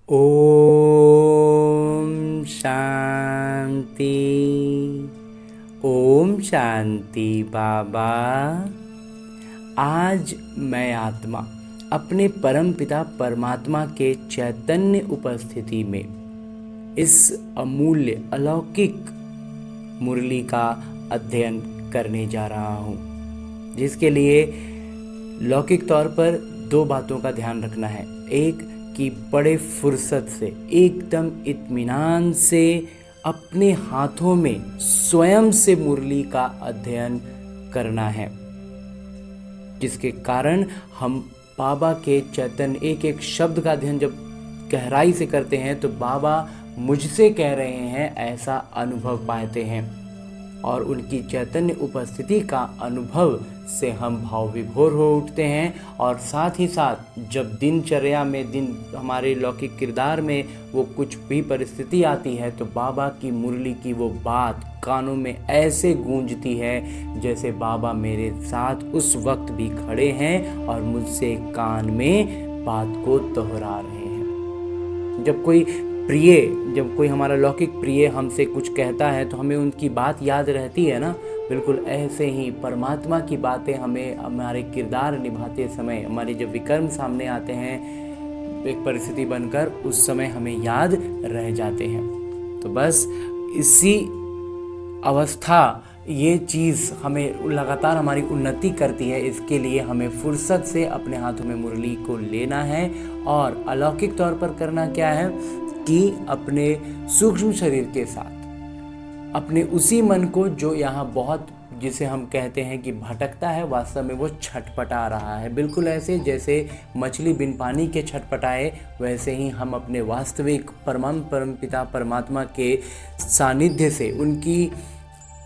ओम शांति। ओम शांति बाबा। आज मैं आत्मा अपने परम पिता परमात्मा के चैतन्य उपस्थिति में इस अमूल्य अलौकिक मुरली का अध्ययन करने जा रहा हूँ, जिसके लिए लौकिक तौर पर दो बातों का ध्यान रखना है। एक कि बड़े फुर्सत से, एकदम इत्मीनान से अपने हाथों में स्वयं से मुरली का अध्ययन करना है, जिसके कारण हम बाबा के चैतन्य एक एक शब्द का अध्ययन जब गहराई से करते हैं तो बाबा मुझसे कह रहे हैं ऐसा अनुभव पाते हैं, और उनकी चैतन्य उपस्थिति का अनुभव से हम भाव विभोर हो उठते हैं। और साथ ही साथ जब दिनचर्या में हमारे लौकिक किरदार में वो कुछ भी परिस्थिति आती है तो बाबा की मुरली की वो बात कानों में ऐसे गूंजती है जैसे बाबा मेरे साथ उस वक्त भी खड़े हैं और मुझसे कान में बात को दोहरा रहे हैं। जब कोई हमारा लौकिक प्रिय हमसे कुछ कहता है तो हमें उनकी बात याद रहती है ना। बिल्कुल ऐसे ही परमात्मा की बातें हमें हमारे किरदार निभाते समय, हमारे जब विकर्म सामने आते हैं एक परिस्थिति बनकर, उस समय हमें याद रह जाते हैं। तो बस इसी अवस्था, ये चीज़ हमें लगातार हमारी उन्नति करती है। इसके लिए हमें फुर्सत से अपने हाथों में मुरली को लेना है। और अलौकिक तौर पर करना क्या है कि अपने सूक्ष्म शरीर के साथ अपने उसी मन को जो यहाँ बहुत, जिसे हम कहते हैं कि भटकता है, वास्तव में वो छटपटा रहा है। बिल्कुल ऐसे जैसे मछली बिन पानी के छटपटाए, वैसे ही हम अपने वास्तविक परम पिता परमात्मा के सानिध्य से, उनकी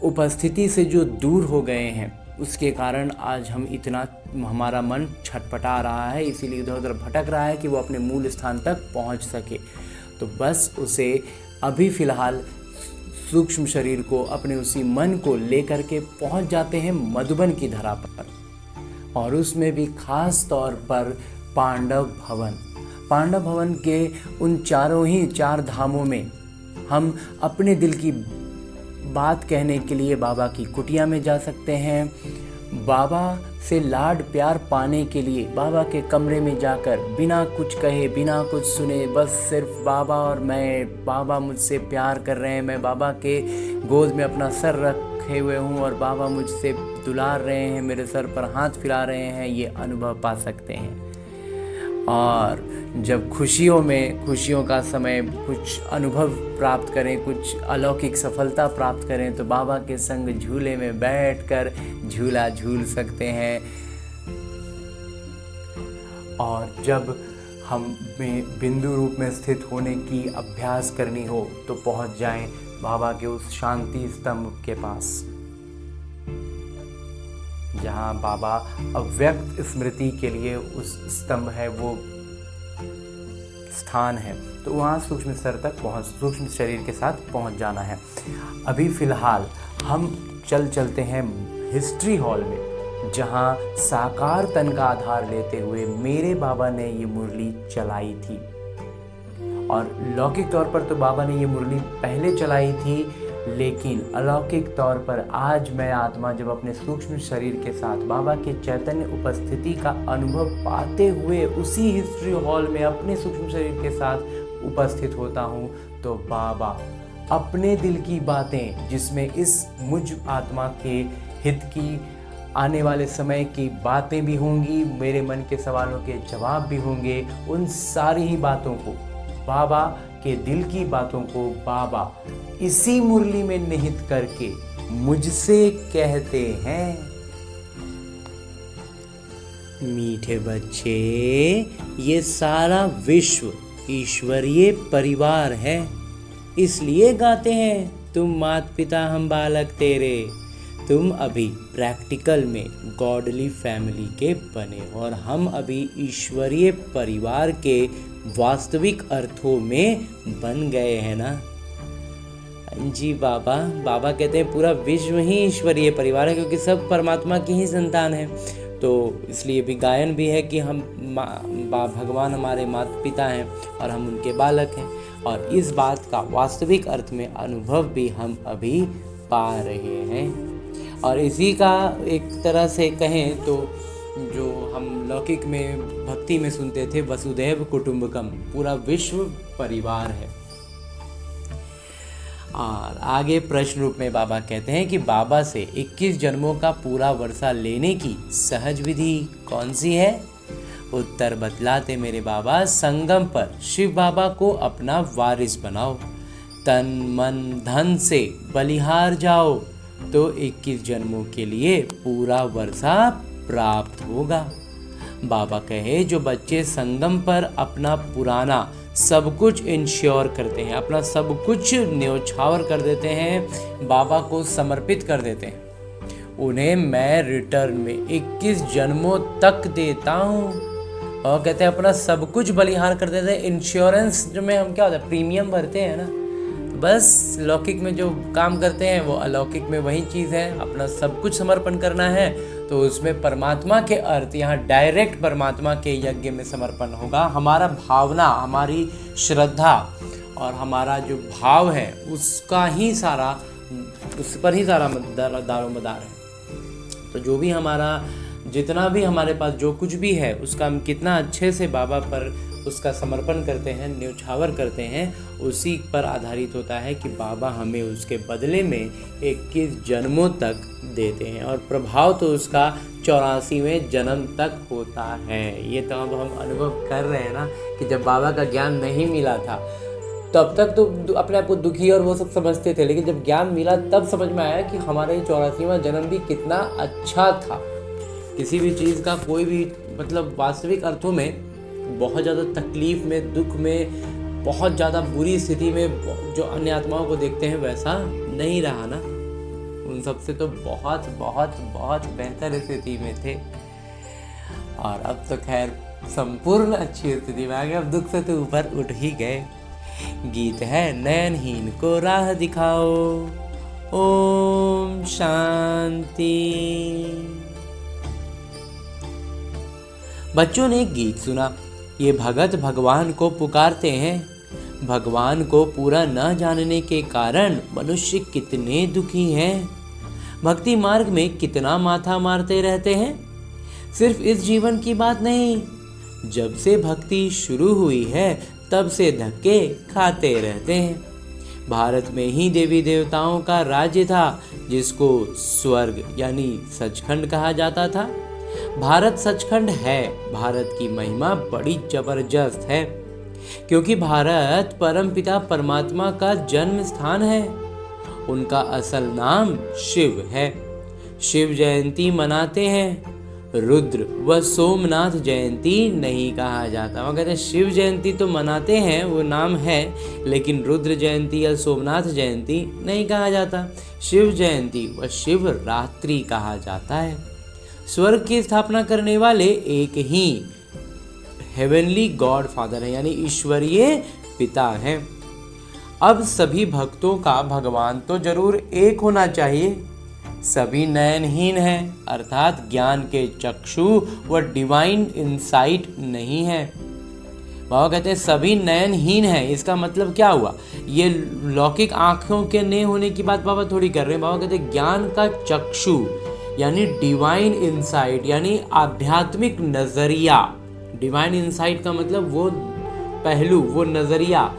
उपस्थिति से जो दूर हो गए हैं, उसके कारण आज हमारा मन छटपटा रहा है, इसीलिए इधर उधर भटक रहा है कि वो अपने मूल स्थान तक पहुंच सके। तो बस उसे अभी फ़िलहाल सूक्ष्म शरीर को, अपने उसी मन को लेकर के पहुंच जाते हैं मधुबन की धरा पर, और उसमें भी खास तौर पर पांडव भवन के उन चार धामों में हम अपने दिल की बात कहने के लिए बाबा की कुटिया में जा सकते हैं। बाबा से लाड प्यार पाने के लिए बाबा के कमरे में जाकर बिना कुछ कहे, बिना कुछ सुने, बस सिर्फ बाबा और मैं, बाबा मुझसे प्यार कर रहे हैं, मैं बाबा के गोद में अपना सर रखे हुए हूँ और बाबा मुझसे दुलार रहे हैं, मेरे सर पर हाथ फिरा रहे हैं, ये अनुभव पा सकते हैं। और जब खुशियों का समय कुछ अनुभव प्राप्त करें, कुछ अलौकिक सफलता प्राप्त करें, तो बाबा के संग झूले में बैठकर झूला झूल सकते हैं। और जब हम में बिंदु रूप में स्थित होने की अभ्यास करनी हो तो पहुंच जाएं बाबा के उस शांति स्तंभ के पास, जहाँ बाबा अव्यक्त स्मृति के लिए उस स्तंभ है, वो स्थान है। तो वहाँ सूक्ष्म शरीर के साथ पहुँच जाना है। अभी फ़िलहाल हम चलते हैं हिस्ट्री हॉल में, जहाँ साकार तन का आधार लेते हुए मेरे बाबा ने ये मुरली चलाई थी। और लौकिक तौर पर तो बाबा ने ये मुरली पहले चलाई थी, लेकिन अलौकिक तौर पर आज मैं आत्मा जब अपने सूक्ष्म शरीर के साथ बाबा के चैतन्य उपस्थिति का अनुभव पाते हुए उसी हिस्ट्री हॉल में अपने सूक्ष्म शरीर के साथ उपस्थित होता हूँ, तो बाबा अपने दिल की बातें, जिसमें इस मुझ आत्मा के हित की, आने वाले समय की बातें भी होंगी, मेरे मन के सवालों के जवाब भी होंगे, उन सारी ही बातों को, बाबा के दिल की बातों को बाबा इसी मुरली में निहित करके मुझसे कहते हैं, मीठे बच्चे, ये सारा विश्व ईश्वरीय परिवार है, इसलिए गाते हैं तुम माता पिता हम बालक तेरे। तुम अभी प्रैक्टिकल में गॉडली फैमिली के बने और हम अभी ईश्वरीय परिवार के वास्तविक अर्थों में बन गए हैं ना जी। बाबा कहते हैं पूरा विश्व ही ईश्वरीय परिवार है, क्योंकि सब परमात्मा की ही संतान है। तो इसलिए भी गायन भी है कि हम भगवान हमारे माता पिता हैं और हम उनके बालक हैं, और इस बात का वास्तविक अर्थ में अनुभव भी हम अभी पा रहे हैं। और इसी का एक तरह से कहें तो जो हम लौकिक में भक्ति में सुनते थे, वसुधैव कुटुंबकम, पूरा विश्व परिवार है। और आगे प्रश्न रूप में बाबा कहते हैं कि बाबा से 21 जन्मों का पूरा वर्षा लेने की सहज विधि कौन सी है? उत्तर बतलाते मेरे बाबा, संगम पर शिव बाबा को अपना वारिस बनाओ, तन मन धन से बलिहार जाओ, तो 21 जन्मों के लिए पूरा वर्षा प्राप्त होगा। बाबा कहे, जो बच्चे संगम पर अपना पुराना सब कुछ इंश्योर करते हैं, अपना सब कुछ न्योछावर कर देते हैं, बाबा को समर्पित कर देते हैं, उन्हें मैं रिटर्न में 21 जन्मों तक देता हूँ। और कहते हैं अपना सब कुछ बलिहार कर देते हैं। इंश्योरेंस जो में हम क्या होता है, प्रीमियम भरते हैं ना, बस लौकिक में जो काम करते हैं वो अलौकिक में वही चीज़ है, अपना सब कुछ समर्पण करना है। तो उसमें परमात्मा के अर्थ, यहाँ डायरेक्ट परमात्मा के यज्ञ में समर्पण होगा। हमारा भावना, हमारी श्रद्धा और हमारा जो भाव है उसका ही सारा, उस पर ही सारा दारोमदार है। तो जो भी हमारा, जितना भी हमारे पास जो कुछ भी है, उसका हम कितना अच्छे से बाबा पर उसका समर्पण करते हैं, न्योछावर करते हैं, उसी पर आधारित होता है कि बाबा हमें उसके बदले में 21 जन्मों तक देते हैं। और प्रभाव तो उसका 84वें जन्म तक होता है। ये तो अब हम अनुभव कर रहे हैं ना कि जब बाबा का ज्ञान नहीं मिला था तब तक तो अपने आप को दुखी और वो सब समझते थे, लेकिन जब ज्ञान मिला तब समझ में आया कि हमारा ये 84वां जन्म भी कितना अच्छा था। किसी भी चीज़ का कोई भी मतलब वास्तविक अर्थों में बहुत ज़्यादा तकलीफ़ में, दुख में, बहुत ज़्यादा बुरी स्थिति में जो अन्य आत्माओं को देखते हैं वैसा नहीं रहा ना, उन सब से तो बहुत बहुत बहुत बेहतर स्थिति में थे। और अब तो खैर संपूर्ण अच्छी स्थिति में आ गए, अब दुख से तो ऊपर उठ ही गए। गीत है, नयनहीन को राह दिखाओ, ओम शांति। बच्चों ने गीत सुना। ये भगत भगवान को पुकारते हैं। भगवान को पूरा न जानने के कारण मनुष्य कितने दुखी हैं। भक्ति मार्ग में कितना माथा मारते रहते हैं। सिर्फ इस जीवन की बात नहीं, जब से भक्ति शुरू हुई है तब से धक्के खाते रहते हैं। भारत में ही देवी देवताओं का राज्य था, जिसको स्वर्ग यानी सचखंड कहा जाता था। भारत सचखंड है। भारत की महिमा बड़ी जबरदस्त है, क्योंकि भारत परमपिता परमात्मा का जन्म स्थान है। उनका असल नाम शिव है। शिव जयंती मनाते हैं, रुद्र व सोमनाथ जयंती नहीं कहा जाता। वो कहते हैं शिव जयंती तो मनाते हैं, वो नाम है, लेकिन रुद्र जयंती या सोमनाथ जयंती नहीं कहा जाता। शिव जयंती व शिव रात्रि कहा जाता है। स्वर्ग की स्थापना करने वाले एक ही हेवनली गॉड फादर है, यानी ईश्वरीय पिता हैं। अब सभी भक्तों का भगवान तो जरूर एक होना चाहिए। सभी नयनहीन हैं, अर्थात ज्ञान के चक्षु व डिवाइन इंसाइट नहीं है। बाबा कहते हैं सभी नयनहीन हैं। इसका मतलब क्या हुआ? ये लौकिक आंखों के न होने की बात बाबा थोड़ी कर रहे हैं। बाबा कहते हैं ज्ञान का चक्षु यानी डिवाइन इंसाइट, यानी आध्यात्मिक नजरिया। डिवाइन इंसाइट का मतलब वो पहलू, वो नजरिया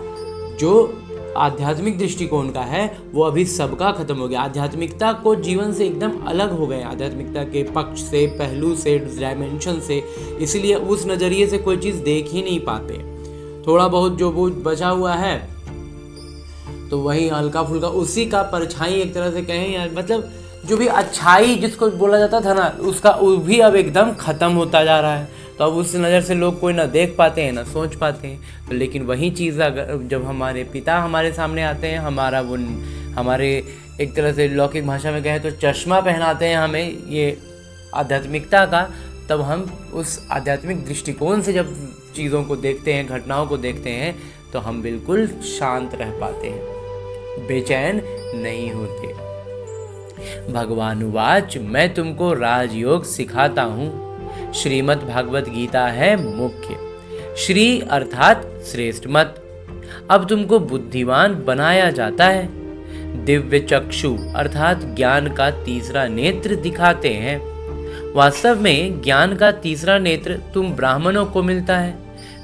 जो आध्यात्मिक दृष्टिकोण का है, वो अभी सबका खत्म हो गया। आध्यात्मिकता को जीवन से एकदम अलग हो गए, आध्यात्मिकता के पक्ष से, पहलू से, डायमेंशन से। इसलिए उस नज़रिए से कोई चीज़ देख ही नहीं पाते। थोड़ा बहुत जो वो बचा हुआ है तो वही हल्का फुल्का उसी का परछाई, एक तरह से कहें यार, मतलब जो भी अच्छाई जिसको बोला जाता था ना, उसका वो भी अब एकदम ख़त्म होता जा रहा है। तो अब उस नज़र से लोग कोई ना देख पाते हैं ना सोच पाते हैं। तो लेकिन वही चीज़ अगर जब हमारे पिता हमारे सामने आते हैं, हमारे एक तरह से लौकिक भाषा में कहें तो चश्मा पहनाते हैं हमें ये आध्यात्मिकता का, तब हम उस आध्यात्मिक दृष्टिकोण से जब चीज़ों को देखते हैं, घटनाओं को देखते हैं, तो हम बिल्कुल शांत रह पाते हैं, बेचैन नहीं होते। भगवान उवाच, मैं तुमको राजयोग सिखाता हूँ। श्रीमद् भागवत गीता है मुख्य। श्री अर्थात श्रेष्ठ मत। अब तुमको बुद्धिमान बनाया जाता है। दिव्य चक्षु अर्थात ज्ञान का तीसरा नेत्र दिखाते हैं। वास्तव में ज्ञान का तीसरा नेत्र तुम ब्राह्मणों को मिलता है,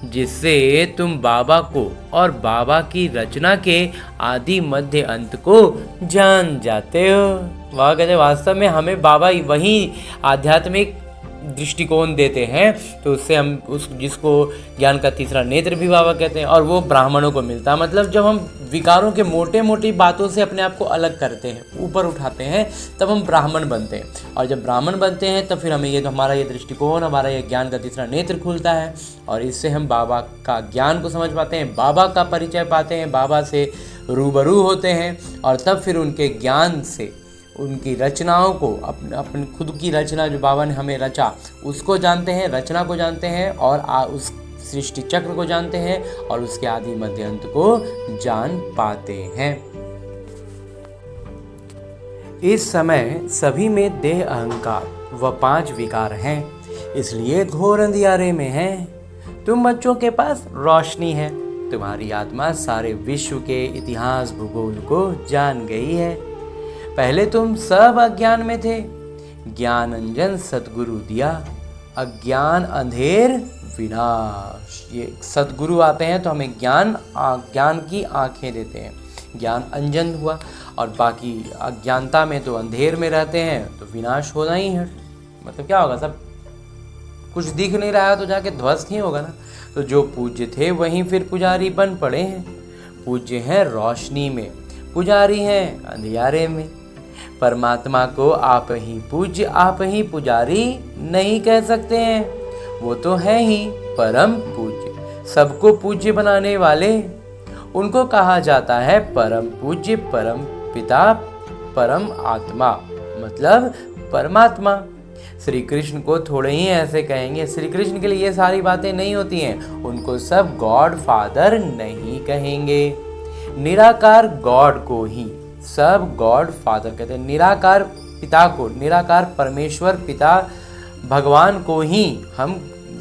जिससे तुम बाबा को और बाबा की रचना के आदि मध्य अंत को जान जाते हो। वह कहते वास्तव में हमें बाबा वही आध्यात्मिक दृष्टिकोण देते हैं, तो उससे हम उस जिसको ज्ञान का तीसरा नेत्र भी बाबा कहते हैं, और वो ब्राह्मणों को मिलता है। मतलब जब हम विकारों के मोटे मोटी बातों से अपने आप को अलग करते हैं, ऊपर उठाते हैं, तब हम ब्राह्मण बनते हैं। और जब ब्राह्मण बनते हैं तब फिर हमें हमारा ये दृष्टिकोण, हमारा ये ज्ञान का तीसरा नेत्र खुलता है, और इससे हम बाबा का ज्ञान को समझ पाते हैं, बाबा का परिचय पाते हैं, बाबा से रूबरू होते हैं, और तब फिर उनके ज्ञान से उनकी रचनाओं को, अपनी खुद की रचना जो बाबा ने हमें रचा उसको जानते हैं, रचना को जानते हैं, और उस सृष्टि चक्र को जानते हैं, और उसके आदि मध्य अंत को जान पाते हैं। इस समय सभी में देह अहंकार व 5 विकार हैं, इसलिए घोर अंधियारे में हैं। तुम बच्चों के पास रोशनी है, तुम्हारी आत्मा सारे विश्व के इतिहास भूगोल को जान गई है। पहले तुम सब अज्ञान में थे, ज्ञान अंजन सतगुरु दिया, अज्ञान अंधेर विनाश। ये सतगुरु आते हैं तो हमें ज्ञान की आंखें देते हैं, ज्ञान अंजन हुआ, और बाकी अज्ञानता में तो अंधेर में रहते हैं तो विनाश होना ही है। मतलब क्या होगा, सब कुछ दिख नहीं रहा है तो जाके ध्वस्त ही होगा ना। तो जो पूज्य थे वहीं फिर पुजारी बन पड़े हैं। पूज्य हैं रोशनी में, पुजारी हैं अंधियारे में। परमात्मा को आप ही पूज्य, आप ही पुजारी नहीं कह सकते हैं, वो तो है ही परम पूज्य, सबको पूज्य बनाने वाले। उनको कहा जाता है परम पूज्य, परम पिता, परम आत्मा, मतलब परमात्मा। श्री कृष्ण को थोड़े ही ऐसे कहेंगे, श्री कृष्ण के लिए ये सारी बातें नहीं होती हैं, उनको सब गॉड फादर नहीं कहेंगे। निराकार गॉड को ही सब गॉड फादर कहते हैं। निराकार पिता को, निराकार परमेश्वर पिता भगवान को ही हम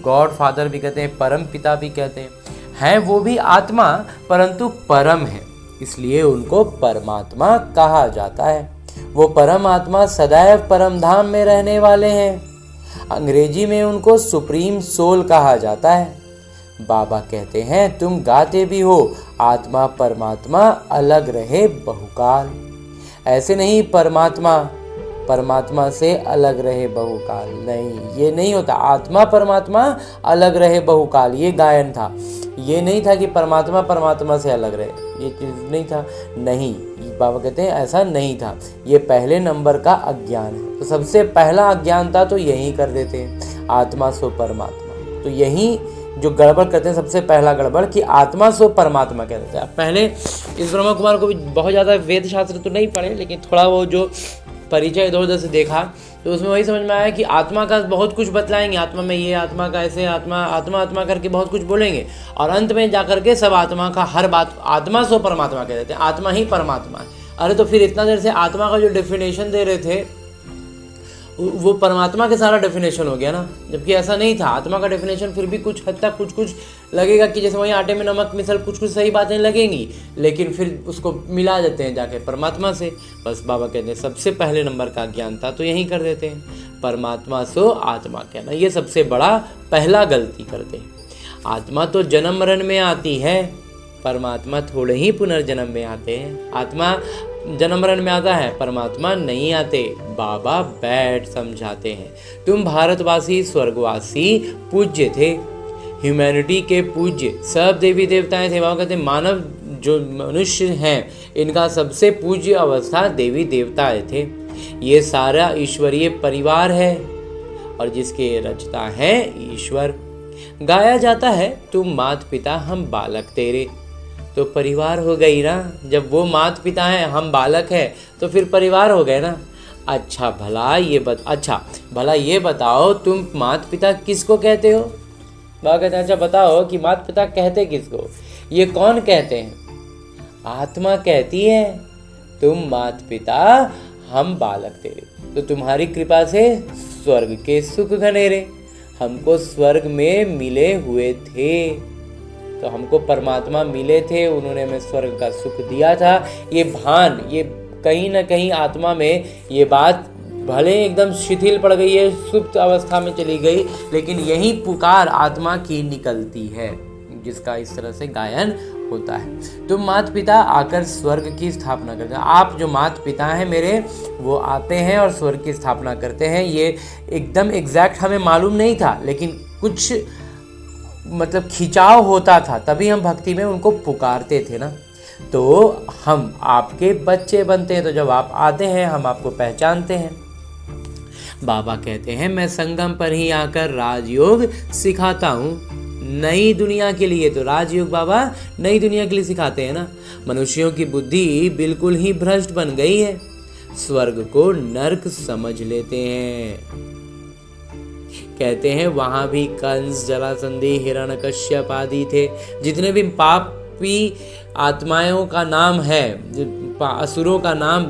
गॉड फादर भी कहते हैं, परम पिता भी कहते हैं। वो भी आत्मा परंतु परम है, इसलिए उनको परमात्मा कहा जाता है। वो परम आत्मा सदैव परम धाम में रहने वाले हैं। अंग्रेजी में उनको सुप्रीम सोल कहा जाता है। बाबा कहते हैं तुम गाते भी हो, आत्मा परमात्मा अलग रहे बहुकाल। ऐसे नहीं परमात्मा से अलग रहे बहुकाल, नहीं, ये नहीं होता। आत्मा परमात्मा अलग रहे बहुकाल, ये गायन था। ये नहीं था कि परमात्मा से अलग रहे, ये चीज़ नहीं था। नहीं, बाबा कहते हैं ऐसा नहीं था, ये पहले नंबर का अज्ञान है। तो सबसे पहला अज्ञानता तो यही कर देते हैं, आत्मा सो परमात्मा। तो यही जो गड़बड़ करते हैं, सबसे पहला गड़बड़ कि आत्मा सो परमात्मा कह देते हैं। पहले इस ब्रह्मा कुमार को भी बहुत ज़्यादा वेद शास्त्र तो नहीं पढ़े, लेकिन थोड़ा वो जो परिचय इधर उधर से देखा तो उसमें वही समझ में आया कि आत्मा का बहुत कुछ बतलाएंगे, आत्मा में ये, आत्मा का ऐसे, आत्मा करके बहुत कुछ बोलेंगे, और अंत में जाकर के सब आत्मा का हर बात आत्मा सो परमात्मा कह देते हैं, आत्मा ही परमात्मा है। अरे तो फिर इतना देर से आत्मा का जो डेफिनेशन दे रहे थे वो परमात्मा के सारा डेफिनेशन हो गया ना, जबकि ऐसा नहीं था। आत्मा का डेफिनेशन फिर भी कुछ हद तक कुछ लगेगा कि जैसे वहीं आटे में नमक मिसल कुछ सही बातें लगेंगी, लेकिन फिर उसको मिला देते हैं जाके परमात्मा से। बस बाबा कहते हैं सबसे पहले नंबर का ज्ञान था तो यही कर देते हैं, परमात्मा सो आत्मा कहना, ये सबसे बड़ा पहला गलती करते हैं। आत्मा तो जन्म मरण में आती है, परमात्मा थोड़े ही पुनर्जन्म में आते हैं। आत्मा जन्म मरण में आता है, परमात्मा नहीं आते। बाबा बैठ समझाते हैं, तुम भारतवासी स्वर्गवासी पूज्य थे, ह्यूमैनिटी के पूज्य सब देवी देवताएं थे। बाबा कहते हैं मानव जो मनुष्य हैं इनका सबसे पूज्य अवस्था देवी देवताएं थे। ये सारा ईश्वरीय परिवार है और जिसके रचता है ईश्वर। गाया जाता है तुम माता पिता हम बालक तेरे, तो परिवार हो गई ना। जब वो माता पिता हैं हम बालक हैं तो फिर परिवार हो गए ना। अच्छा भला ये बताओ तुम माता पिता किसको कहते हो? बाबा कहते हैं अच्छा बताओ कि माता पिता कहते किसको? ये कौन कहते हैं? आत्मा कहती है तुम माता पिता हम बालक तेरे, तो तुम्हारी कृपा से स्वर्ग के सुख घनेरे। हमको स्वर्ग में मिले हुए थे। तो हमको परमात्मा मिले थे, उन्होंने हमें स्वर्ग का सुख दिया था। ये भान, ये कहीं ना कहीं आत्मा में ये बात भले एकदम शिथिल पड़ गई है, सुप्त अवस्था में चली गई, लेकिन यही पुकार आत्मा की निकलती है, जिसका इस तरह से गायन होता है। तो माता पिता आकर स्वर्ग की स्थापना करते हैं। आप जो माता पिता हैं मेरे, वो आते हैं और स्वर्ग की स्थापना करते हैं। ये एकदम एग्जैक्ट हमें मालूम नहीं था, लेकिन कुछ मतलब खिंचाव होता था, तभी हम भक्ति में उनको पुकारते थे ना। तो हम आपके बच्चे बनते हैं, तो जब आप आते हैं हम आपको पहचानते हैं। बाबा कहते हैं मैं संगम पर ही आकर राजयोग सिखाता हूँ नई दुनिया के लिए। तो राजयोग बाबा नई दुनिया के लिए सिखाते हैं ना। मनुष्यों की बुद्धि बिल्कुल ही भ्रष्ट बन गई है, स्वर्ग को नर्क समझ लेते हैं। कहते हैं वहां भी कंस, जरासंधि, हिरण्यकश्यप आदि थे। जितने भी पापी आत्माओं का नाम है, असुरों का नाम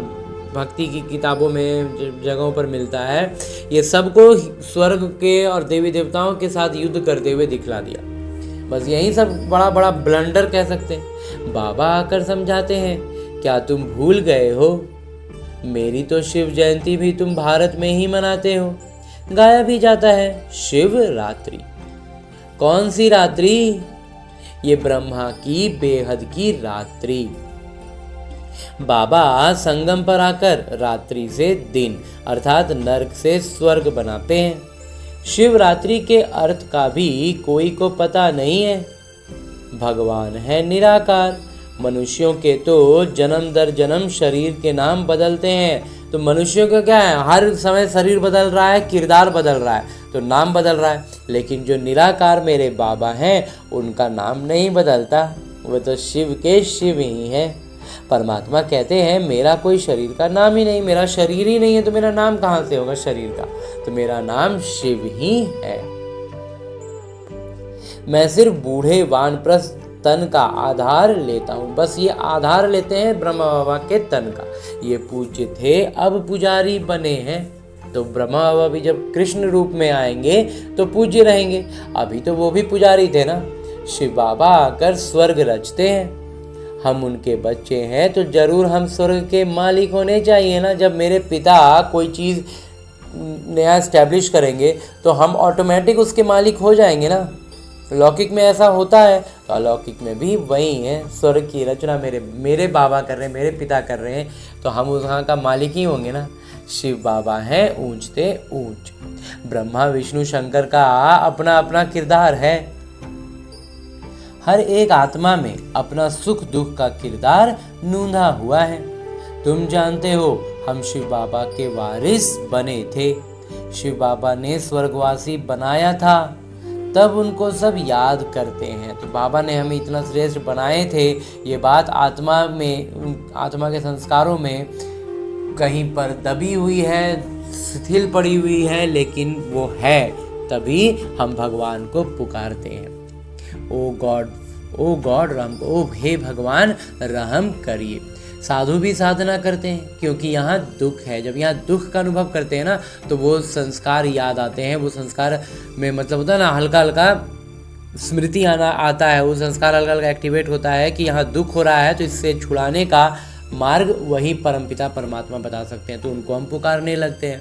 भक्ति की किताबों में जगहों पर मिलता है, ये सबको स्वर्ग के और देवी देवताओं के साथ युद्ध करते हुए दिखला दिया। बस यही सब बड़ा बड़ा ब्लंडर कह सकते हैं। बाबा आकर समझाते हैं क्या तुम भूल गए हो, मेरी तो शिव जयंती भी तुम भारत में ही मनाते हो। गाया भी जाता है शिव रात्रि। कौन सी रात्रि? ये ब्रह्मा की बेहद की रात्रि। बाबा संगम पर आकर रात्रि से दिन अर्थात नरक से स्वर्ग बनाते हैं। शिवरात्रि के अर्थ का भी कोई को पता नहीं है। भगवान है निराकार। मनुष्यों के तो जन्म दर जन्म शरीर के नाम बदलते हैं। तो मनुष्यों का क्या है, हर समय शरीर बदल रहा है, किरदार बदल रहा है, तो नाम बदल रहा है। लेकिन जो निराकार मेरे बाबा हैं, उनका नाम नहीं बदलता, वो तो शिव के शिव ही है। परमात्मा कहते हैं मेरा कोई शरीर का नाम ही नहीं, मेरा शरीर ही नहीं है, तो मेरा नाम कहाँ से होगा शरीर का? तो मेरा नाम शिव ही है। मैं सिर्फ बूढ़े वानप्रस्थ तन का आधार लेता हूँ। बस ये आधार लेते हैं ब्रह्मा बाबा के तन का। ये पूज्य थे, अब पुजारी बने हैं। तो ब्रह्मा बाबा भी जब कृष्ण रूप में आएंगे तो पूज्य रहेंगे। अभी तो वो भी पुजारी थे ना। शिव बाबा आकर स्वर्ग रचते हैं। हम उनके बच्चे हैं तो जरूर हम स्वर्ग के मालिक होने चाहिए ना। जब मेरे पिता कोई चीज़ नया एस्टेब्लिश करेंगे तो हम ऑटोमेटिक उसके मालिक हो जाएंगे ना। लौकिक में ऐसा होता है तो अलौकिक में भी वही है। स्वर्ग की रचना मेरे बाबा कर रहे हैं, मेरे पिता कर रहे हैं, तो हम वहाँ का मालिक ही होंगे ना। शिव बाबा हैं ऊंचते ऊंच। ब्रह्मा विष्णु शंकर का अपना अपना किरदार है। हर एक आत्मा में अपना सुख दुख का किरदार नूंधा हुआ है। तुम जानते हो हम शिव बाबा के वारिस बने थे। शिव बाबा ने स्वर्गवासी बनाया था, तब उनको सब याद करते हैं। तो बाबा ने हमें इतना श्रेष्ठ बनाए थे, ये बात आत्मा के संस्कारों में कहीं पर दबी हुई है, शिथिल पड़ी हुई है, लेकिन वो है, तभी हम भगवान को पुकारते हैं। ओ गॉड राम, ओ हे भगवान रहम करिए। साधु भी साधना करते हैं क्योंकि यहाँ दुख है। जब यहाँ दुख का अनुभव करते हैं ना, तो वो संस्कार याद आते हैं। वो संस्कार में मतलब होता है ना, हल्का हल्का स्मृति आता है। वो संस्कार हल्का हल्का एक्टिवेट होता है कि यहाँ दुख हो रहा है, तो इससे छुड़ाने का मार्ग वही परमपिता परमात्मा बता सकते हैं। तो उनको हम पुकारने लगते हैं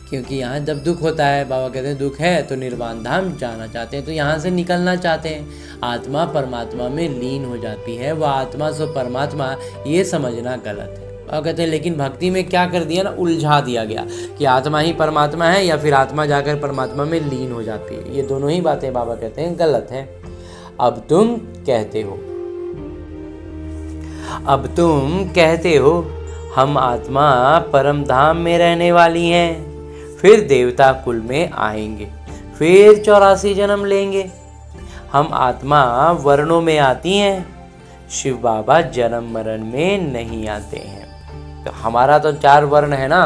क्योंकि यहाँ जब दुख होता है, बाबा कहते हैं दुख है तो निर्वाण धाम जाना चाहते हैं, तो यहाँ से निकलना चाहते हैं। आत्मा परमात्मा में लीन हो जाती है, वह आत्मा सो परमात्मा, ये समझना गलत है। बाबा कहते हैं लेकिन भक्ति में क्या कर दिया ना, उलझा दिया गया कि आत्मा ही परमात्मा है या फिर आत्मा जाकर परमात्मा में लीन हो जाती है। ये दोनों ही बातें बाबा कहते हैं गलत है। अब तुम कहते हो हम आत्मा परम धाम में रहने वाली हैं, फिर देवता कुल में आएंगे, फिर 84 जन्म लेंगे। हम आत्मा वर्णों में आती हैं, शिव बाबा जन्म मरण में नहीं आते हैं। तो हमारा तो 4 वर्ण है ना,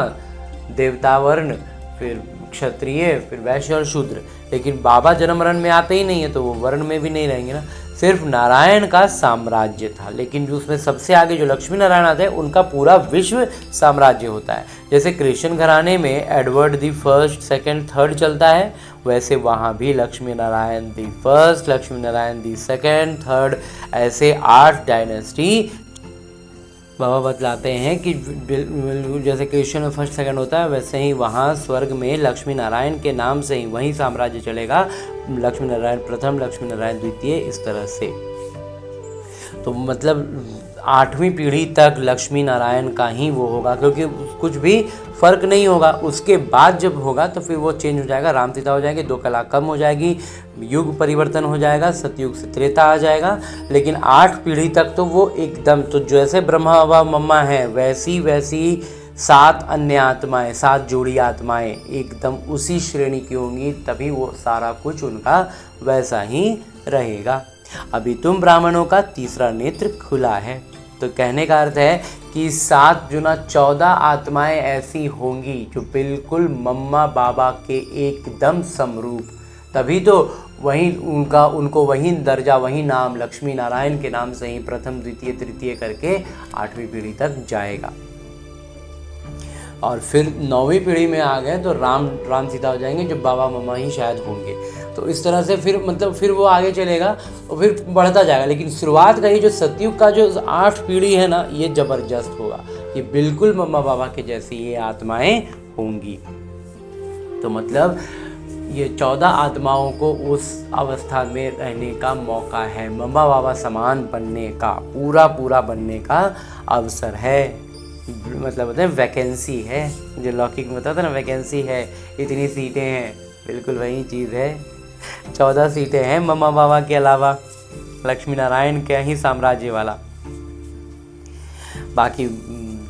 देवता वर्ण, फिर क्षत्रिय, फिर वैश्य और शूद्र। लेकिन बाबा जन्म मरण में आते ही नहीं है, तो वो वर्ण में भी नहीं रहेंगे ना। सिर्फ नारायण का साम्राज्य था, लेकिन जो उसमें सबसे आगे जो लक्ष्मी नारायण आते हैं उनका पूरा विश्व साम्राज्य होता है। जैसे क्रिश्चियन घराने में Edward the first, second, third चलता है, वैसे वहाँ भी Lakshmi Narayan the first, Lakshmi Narayan the second, third, ऐसे 8 डायनेस्टी बाबा बतलाते हैं कि जैसे क्रिश्चियन में फर्स्ट सेकंड होता है, वैसे ही वहाँ स्वर्ग में लक्ष्मी नारायण के नाम से ही वही साम्राज्य चलेगा, लक्ष्मी नारायण प्रथम, लक्ष्मी नारायण द्वितीय, इस तरह से। तो मतलब 8वीं पीढ़ी तक लक्ष्मी नारायण का ही वो होगा, क्योंकि कुछ भी फर्क नहीं होगा। उसके बाद जब होगा तो फिर वो चेंज हो जाएगा, राम सीता हो जाएंगे, 2 कला कम हो जाएगी, युग परिवर्तन हो जाएगा, सतयुग से त्रेता आ जाएगा। लेकिन 8 पीढ़ी तक तो वो एकदम, तो जैसे ब्रह्मा व मम्मा है वैसी 7 अन्य आत्माएं, 7 जोड़ी आत्माएं एकदम उसी श्रेणी की होंगी, तभी वो सारा कुछ उनका वैसा ही रहेगा। अभी तुम ब्राह्मणों का तीसरा नेत्र खुला है। तो कहने का अर्थ है कि 7 गुना 14 आत्माएं ऐसी होंगी जो बिल्कुल मम्मा बाबा के एकदम समरूप, तभी तो वहीं उनको वहीं दर्जा, वहीं नाम लक्ष्मी नारायण के नाम से ही प्रथम, द्वितीय, तृतीय करके 8वीं पीढ़ी तक जाएगा। और फिर 9वीं पीढ़ी में आ गए तो राम सीता हो जाएंगे, जो बाबा मम्मा ही शायद होंगे। तो इस तरह से फिर मतलब फिर वो आगे चलेगा और फिर बढ़ता जाएगा। लेकिन शुरुआत का ये जो सतयुग का जो 8 पीढ़ी है ना, ये ज़बरदस्त होगा, ये बिल्कुल मम्मा बाबा के जैसी ये आत्माएं होंगी। तो मतलब ये 14 आत्माओं को उस अवस्था में रहने का मौका है, मम्मा बाबा समान बनने का, पूरा बनने का अवसर है। मतलब होता है वैकेंसी है, जो लौकिक में होता था ना, वैकेंसी है, इतनी सीटें हैं, बिल्कुल वही चीज़ है। 14 सीटें हैं मम्मा बाबा के अलावा, लक्ष्मी नारायण के ही साम्राज्य वाला। बाकी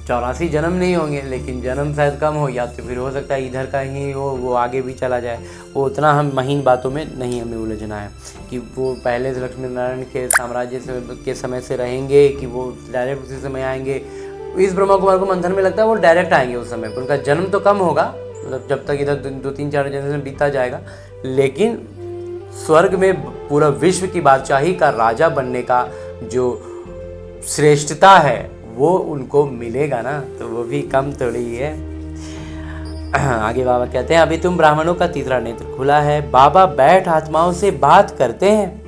84 जन्म नहीं होंगे, लेकिन जन्म शायद कम हो, या तो फिर हो सकता है इधर का ही हो, वो आगे भी चला जाए। वो उतना हम महीन बातों में नहीं हमें उलझना है कि वो पहले से लक्ष्मी नारायण के साम्राज्य के समय से रहेंगे कि वो डायरेक्ट उसी समय आएंगे। इस ब्रह्मा कुमार को मंथन में लगता है वो डायरेक्ट आएंगे उस समय पर। उनका जन्म तो कम होगा, मतलब जब तक इधर 2-3-4 जनरेशन बीता जाएगा, लेकिन स्वर्ग में पूरा विश्व की बादशाही का राजा बनने का जो श्रेष्ठता है वो उनको मिलेगा ना, तो वो भी कम थोड़ी है। आगे बाबा कहते हैं, अभी तुम ब्राह्मणों का तीसरा नेत्र खुला है। बाबा बैठ आत्माओं से बात करते हैं,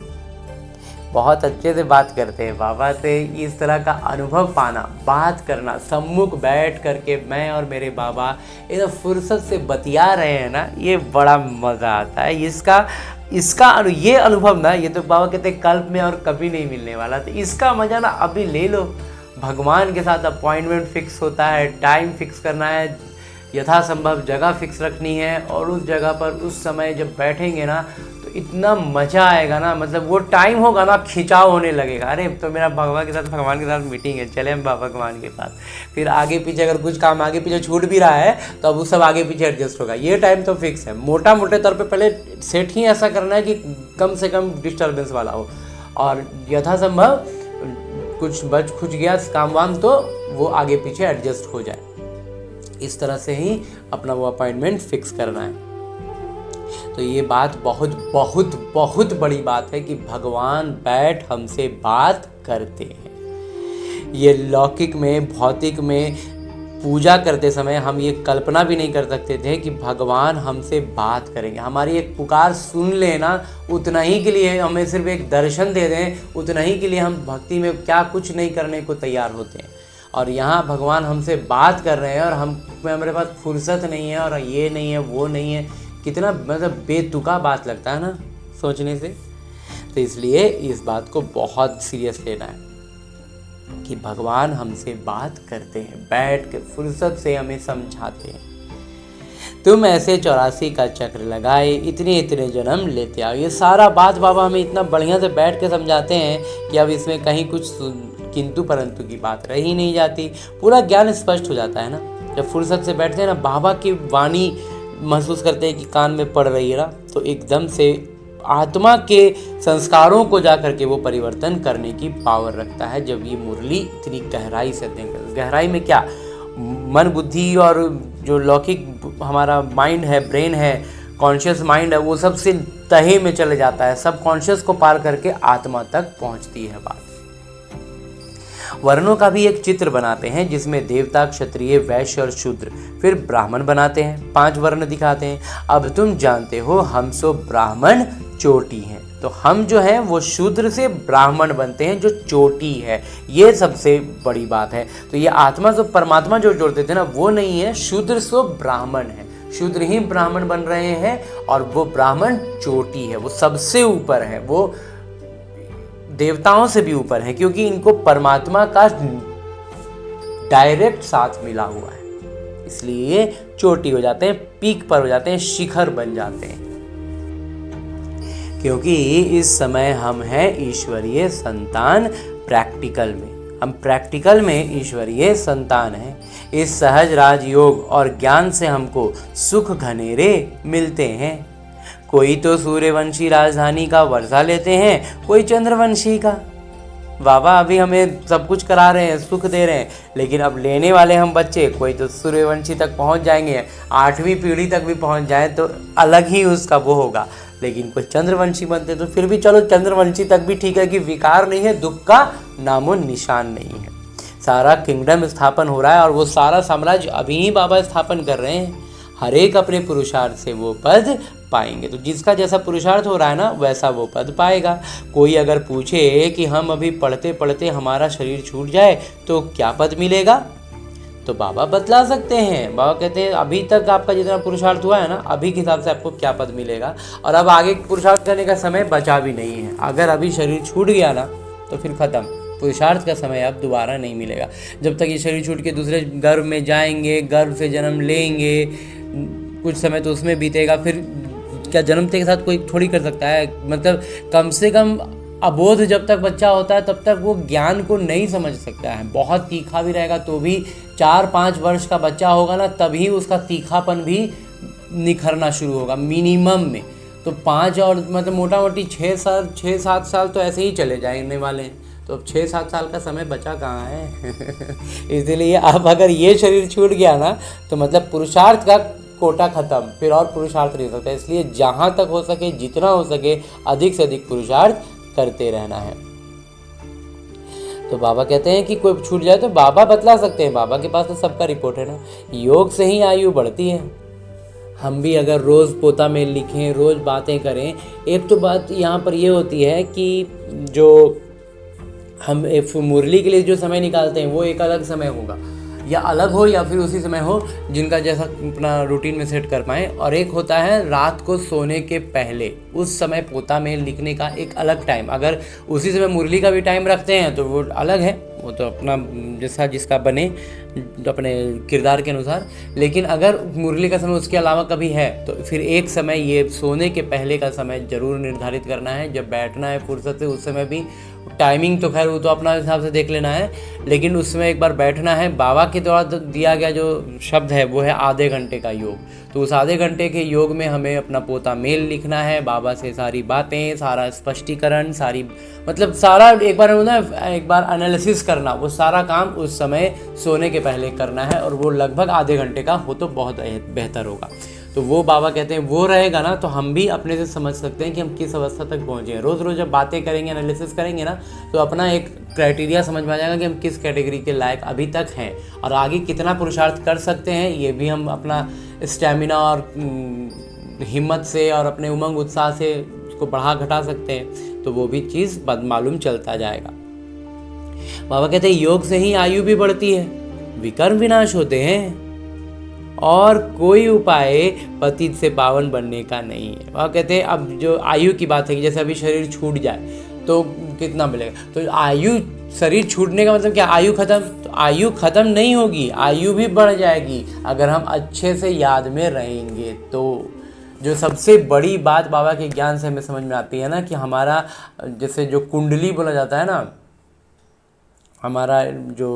बहुत अच्छे से बात करते हैं बाबा से। इस तरह का अनुभव पाना, बात करना, सम्मुख बैठ करके मैं और मेरे बाबा एकदम फुर्सत से बतिया रहे हैं ना, ये बड़ा मज़ा आता है। ये अनुभव ना, ये तो बाबा कहते हैं कल्प में और कभी नहीं मिलने वाला। तो इसका मज़ा ना अभी ले लो। भगवान के साथ अपॉइंटमेंट फिक्स होता है, टाइम फिक्स करना है, यथासंभव जगह फिक्स रखनी है, और उस जगह पर उस समय जब बैठेंगे ना तो इतना मज़ा आएगा ना, मतलब वो टाइम होगा ना, खिंचाव होने लगेगा। अरे तो मेरा भगवान के साथ मीटिंग है, चले हम बाबा भगवान के पास। फिर आगे पीछे अगर कुछ काम आगे पीछे छूट भी रहा है तो अब वो सब आगे पीछे एडजस्ट होगा। ये टाइम तो फिक्स है। मोटे तौर पर पहले सेट ही ऐसा करना है कि कम से कम डिस्टर्बेंस वाला हो, और यथासंभव कुछ बच खुच गया काम वाम तो वो आगे पीछे एडजस्ट हो जाए। इस तरह से ही अपना वो अपॉइंटमेंट फिक्स करना है। तो ये बात बहुत बड़ी बात है कि भगवान बैठ हमसे बात करते हैं। ये लौकिक में, भौतिक में पूजा करते समय हम ये कल्पना भी नहीं कर सकते थे कि भगवान हमसे बात करेंगे। हमारी एक पुकार सुन लेना, उतना ही के लिए हमें सिर्फ एक दर्शन दे दें, उतना ही के लिए हम भक्ति में क्या कुछ नहीं करने को तैयार होते हैं। और यहाँ भगवान हमसे बात कर रहे हैं और हमारे पास फुर्सत नहीं है, और ये नहीं है, वो नहीं है। कितना मतलब बेतुका बात लगता है ना सोचने से। तो इसलिए इस बात को बहुत सीरियस लेना है कि भगवान हमसे बात करते हैं, बैठ के फुर्सत से हमें समझाते हैं। तुम ऐसे 84 का चक्र लगाए, इतने जन्म लेते आओ। ये सारा बात बाबा हमें इतना बढ़िया से बैठ के समझाते हैं कि अब इसमें कहीं कुछ किंतु परंतु की बात रह ही नहीं जाती। पूरा ज्ञान स्पष्ट हो जाता है ना जब फुर्सत से बैठते हैं ना, बाबा की वाणी महसूस करते हैं कि कान में पड़ रही है ना, तो एकदम से आत्मा के संस्कारों को जा करके वो परिवर्तन करने की पावर रखता है। जब ये मुरली इतनी गहराई से देंगे, गहराई में क्या, मन बुद्धि और जो लौकिक हमारा माइंड है, ब्रेन है, कॉन्शियस माइंड है, वो सबसे तहे में चले जाता है, सबकॉन्शियस को पार करके आत्मा तक पहुंचती है बात। वर्णों का भी एक चित्र बनाते हैं जिसमें देवता, क्षत्रिय, वैश्य और शूद्र, फिर ब्राह्मण बनाते हैं। 5 वर्ण दिखाते हैं। अब तुम जानते हो हम सो ब्राह्मण चोटी हैं। तो हम जो है वो शूद्र से ब्राह्मण बनते हैं, जो चोटी है। ये सबसे बड़ी बात है। तो ये आत्मा से परमात्मा जो जोड़ते थे ना, वो नहीं है, शूद्र सो ब्राह्मण है। शूद्र ही ब्राह्मण बन रहे हैं और वो ब्राह्मण चोटी है, वो सबसे ऊपर है, वो देवताओं से भी ऊपर है, क्योंकि इनको परमात्मा का डायरेक्ट साथ मिला हुआ है, इसलिए चोटी हो जाते हैं, पीक पर हो जाते हैं, शिखर बन जाते हैं। क्योंकि इस समय हम हैं ईश्वरीय संतान प्रैक्टिकल में, हम प्रैक्टिकल में ईश्वरीय संतान हैं। इस सहज राजयोग और ज्ञान से हमको सुख घनेरे मिलते हैं। कोई तो सूर्यवंशी राजधानी का वर्षा लेते हैं, कोई चंद्रवंशी का। बाबा अभी हमें सब कुछ करा रहे हैं, सुख दे रहे हैं, लेकिन अब लेने वाले हम बच्चे, कोई तो सूर्यवंशी तक पहुंच जाएंगे, 8वीं पीढ़ी तक भी पहुंच जाए तो अलग ही उसका वो होगा। लेकिन कोई चंद्रवंशी बनते तो फिर भी चलो, चंद्रवंशी तक भी ठीक है कि विकार नहीं है, दुख का नामो निशान नहीं है। सारा किंगडम स्थापन हो रहा है और वो सारा साम्राज्य अभी ही बाबा स्थापन कर रहे हैं। हर एक अपने पुरुषार्थ से वो पद पाएंगे। तो जिसका जैसा पुरुषार्थ हो रहा है ना, वैसा वो पद पाएगा। कोई अगर पूछे कि हम अभी पढ़ते पढ़ते हमारा शरीर छूट जाए तो क्या पद मिलेगा, तो बाबा बतला सकते हैं। बाबा कहते हैं अभी तक आपका जितना पुरुषार्थ हुआ है ना, अभी के हिसाब से आपको क्या पद मिलेगा, और अब आगे पुरुषार्थ करने का समय बचा भी नहीं है। अगर अभी शरीर छूट गया ना तो फिर खत्म, पुरुषार्थ का समय अब दोबारा नहीं मिलेगा। जब तक ये शरीर छूट के दूसरे गर्भ में जाएंगे, गर्भ से जन्म लेंगे, कुछ समय तो उसमें बीतेगा, फिर क्या जन्मते के साथ कोई थोड़ी कर सकता है। मतलब कम से कम अबोध जब तक बच्चा होता है तब तक वो ज्ञान को नहीं समझ सकता है। बहुत तीखा भी रहेगा तो भी 4-5 वर्ष का बच्चा होगा ना, तभी उसका तीखापन भी निखरना शुरू होगा मिनिमम में। तो 5 और मतलब मोटा मोटी 6-7 साल तो ऐसे ही चले जाने वाले हैं। तो अब 6-7 साल का समय बचा कहाँ है। इसलिए अब अगर ये शरीर छूट गया ना तो मतलब पुरुषार्थ का कोटा खत्म, फिर और पुरुषार्थ नहीं हो सकता। इसलिए जहाँ तक हो सके, जितना हो सके, अधिक से अधिक पुरुषार्थ करते रहना है। तो बाबा कहते हैं कि कोई छूट जाए तो बाबा बतला सकते हैं, बाबा के पास तो सबका रिपोर्ट है ना। योग से ही आयु बढ़ती है। हम भी अगर रोज़ पोता में लिखें, रोज़ बातें करें। एक तो बात यहाँ पर ये होती है कि जो हम मुरली के लिए जो समय निकालते हैं वो एक अलग समय होगा, या अलग हो या फिर उसी समय हो, जिनका जैसा अपना रूटीन में सेट कर पाएँ। और एक होता है रात को सोने के पहले, उस समय पोता में लिखने का एक अलग टाइम। अगर उसी समय मुरली का भी टाइम रखते हैं तो वो अलग है, वो तो अपना जैसा जिसका बने अपने किरदार के अनुसार। लेकिन अगर मुरली का समय उसके अलावा कभी है तो फिर एक समय ये सोने के पहले का समय ज़रूर निर्धारित करना है। जब बैठना है फुर्सत से, उस समय भी टाइमिंग तो खैर वो तो अपना हिसाब से देख लेना है, लेकिन उसमें एक बार बैठना है। बाबा के द्वारा दिया गया जो शब्द है वो है आधे घंटे का योग। तो उस आधे घंटे के योग में हमें अपना पोता मेल लिखना है, बाबा से सारी बातें, सारा स्पष्टीकरण, सारी मतलब सारा एक बार एनालिसिस करना, वो सारा काम उस समय सोने के पहले करना है। और वो लगभग आधे घंटे का हो तो बहुत बेहतर होगा। तो वो बाबा कहते हैं वो रहेगा ना तो हम भी अपने से समझ सकते हैं कि हम किस अवस्था तक पहुँचे हैं। रोज़ रोज़ जब बातें करेंगे, एनालिसिस करेंगे ना, तो अपना एक क्राइटेरिया समझ में आ जाएगा कि हम किस कैटेगरी के लायक अभी तक हैं और आगे कितना पुरुषार्थ कर सकते हैं। ये भी हम अपना स्टैमिना और हिम्मत से और अपने उमंग उत्साह से उसको बढ़ा घटा सकते हैं। तो वो भी चीज़ मालूम चलता जाएगा। बाबा कहते हैं योग से ही आयु भी बढ़ती है, विकर्म विनाश होते हैं, और कोई उपाय पतित से पावन बनने का नहीं है। वह कहते हैं अब जो आयु की बात है कि जैसे अभी शरीर छूट जाए तो कितना मिलेगा, तो आयु शरीर छूटने का मतलब क्या, आयु खत्म? तो आयु खत्म नहीं होगी, आयु भी बढ़ जाएगी अगर हम अच्छे से याद में रहेंगे। तो जो सबसे बड़ी बात बाबा के ज्ञान से हमें समझ में आती है ना कि हमारा जैसे जो कुंडली बोला जाता है ना, हमारा जो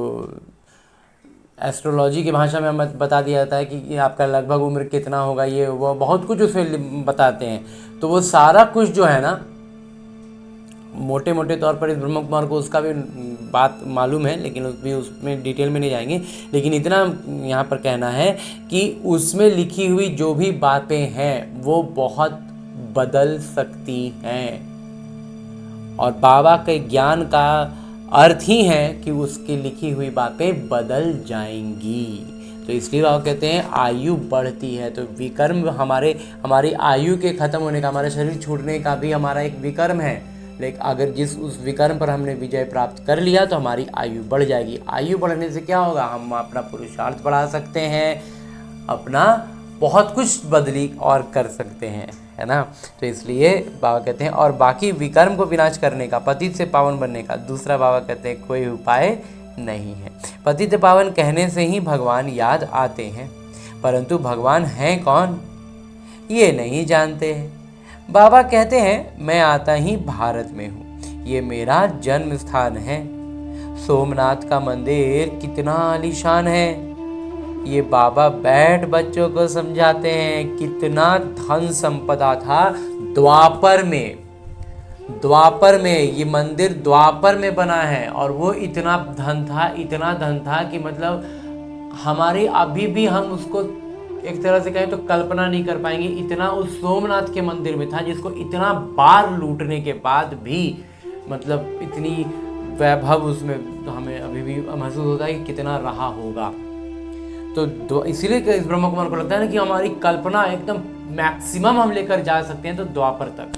एस्ट्रोलॉजी की भाषा में हमें बता दिया जाता है कि आपका लगभग उम्र कितना होगा, ये वो बहुत कुछ उसमें बताते हैं। तो वो सारा कुछ जो है ना, मोटे मोटे तौर पर इस ब्रह्म कुमार को उसका भी बात मालूम है, लेकिन उसमें डिटेल में नहीं जाएंगे। लेकिन इतना यहाँ पर कहना है कि उसमें लिखी हुई जो भी बातें हैं वो बहुत बदल सकती हैं। और बाबा के ज्ञान का अर्थ ही है कि उसकी लिखी हुई बातें बदल जाएंगी। तो इसलिए बाबा कहते हैं आयु बढ़ती है। तो विकर्म हमारी आयु के खत्म होने का, हमारे शरीर छूटने का भी हमारा एक विकर्म है। लेकिन अगर उस विकर्म पर हमने विजय प्राप्त कर लिया तो हमारी आयु बढ़ जाएगी। आयु बढ़ने से क्या होगा, हम अपना पुरुषार्थ बढ़ा सकते हैं, अपना बहुत कुछ बदली और कर सकते हैं, है ना। तो इसलिए बाबा कहते हैं और बाकी विकर्म को विनाश करने का, पतित से पावन बनने का दूसरा बाबा कहते हैं कोई उपाय नहीं है। पतित पावन कहने से ही भगवान याद आते हैं, परंतु भगवान हैं कौन ये नहीं जानते हैं। बाबा कहते हैं मैं आता ही भारत में हूँ, ये मेरा जन्म स्थान है। सोमनाथ का मंदिर कितना आलीशान है, ये बाबा बैठ बच्चों को समझाते हैं। कितना धन संपदा था द्वापर में ये मंदिर द्वापर में बना है, और वो इतना धन था कि मतलब हमारे अभी भी हम उसको एक तरह से कहें तो कल्पना नहीं कर पाएंगे। इतना उस सोमनाथ के मंदिर में था, जिसको इतना बार लूटने के बाद भी मतलब इतनी वैभव उसमें हमें अभी भी महसूस होता है कि कितना रहा होगा। तो इसीलिए इस ब्रह्म कुमार को लगता है ना कि हमारी कल्पना एकदम मैक्सिमम हम लेकर जा सकते हैं तो द्वापर तक,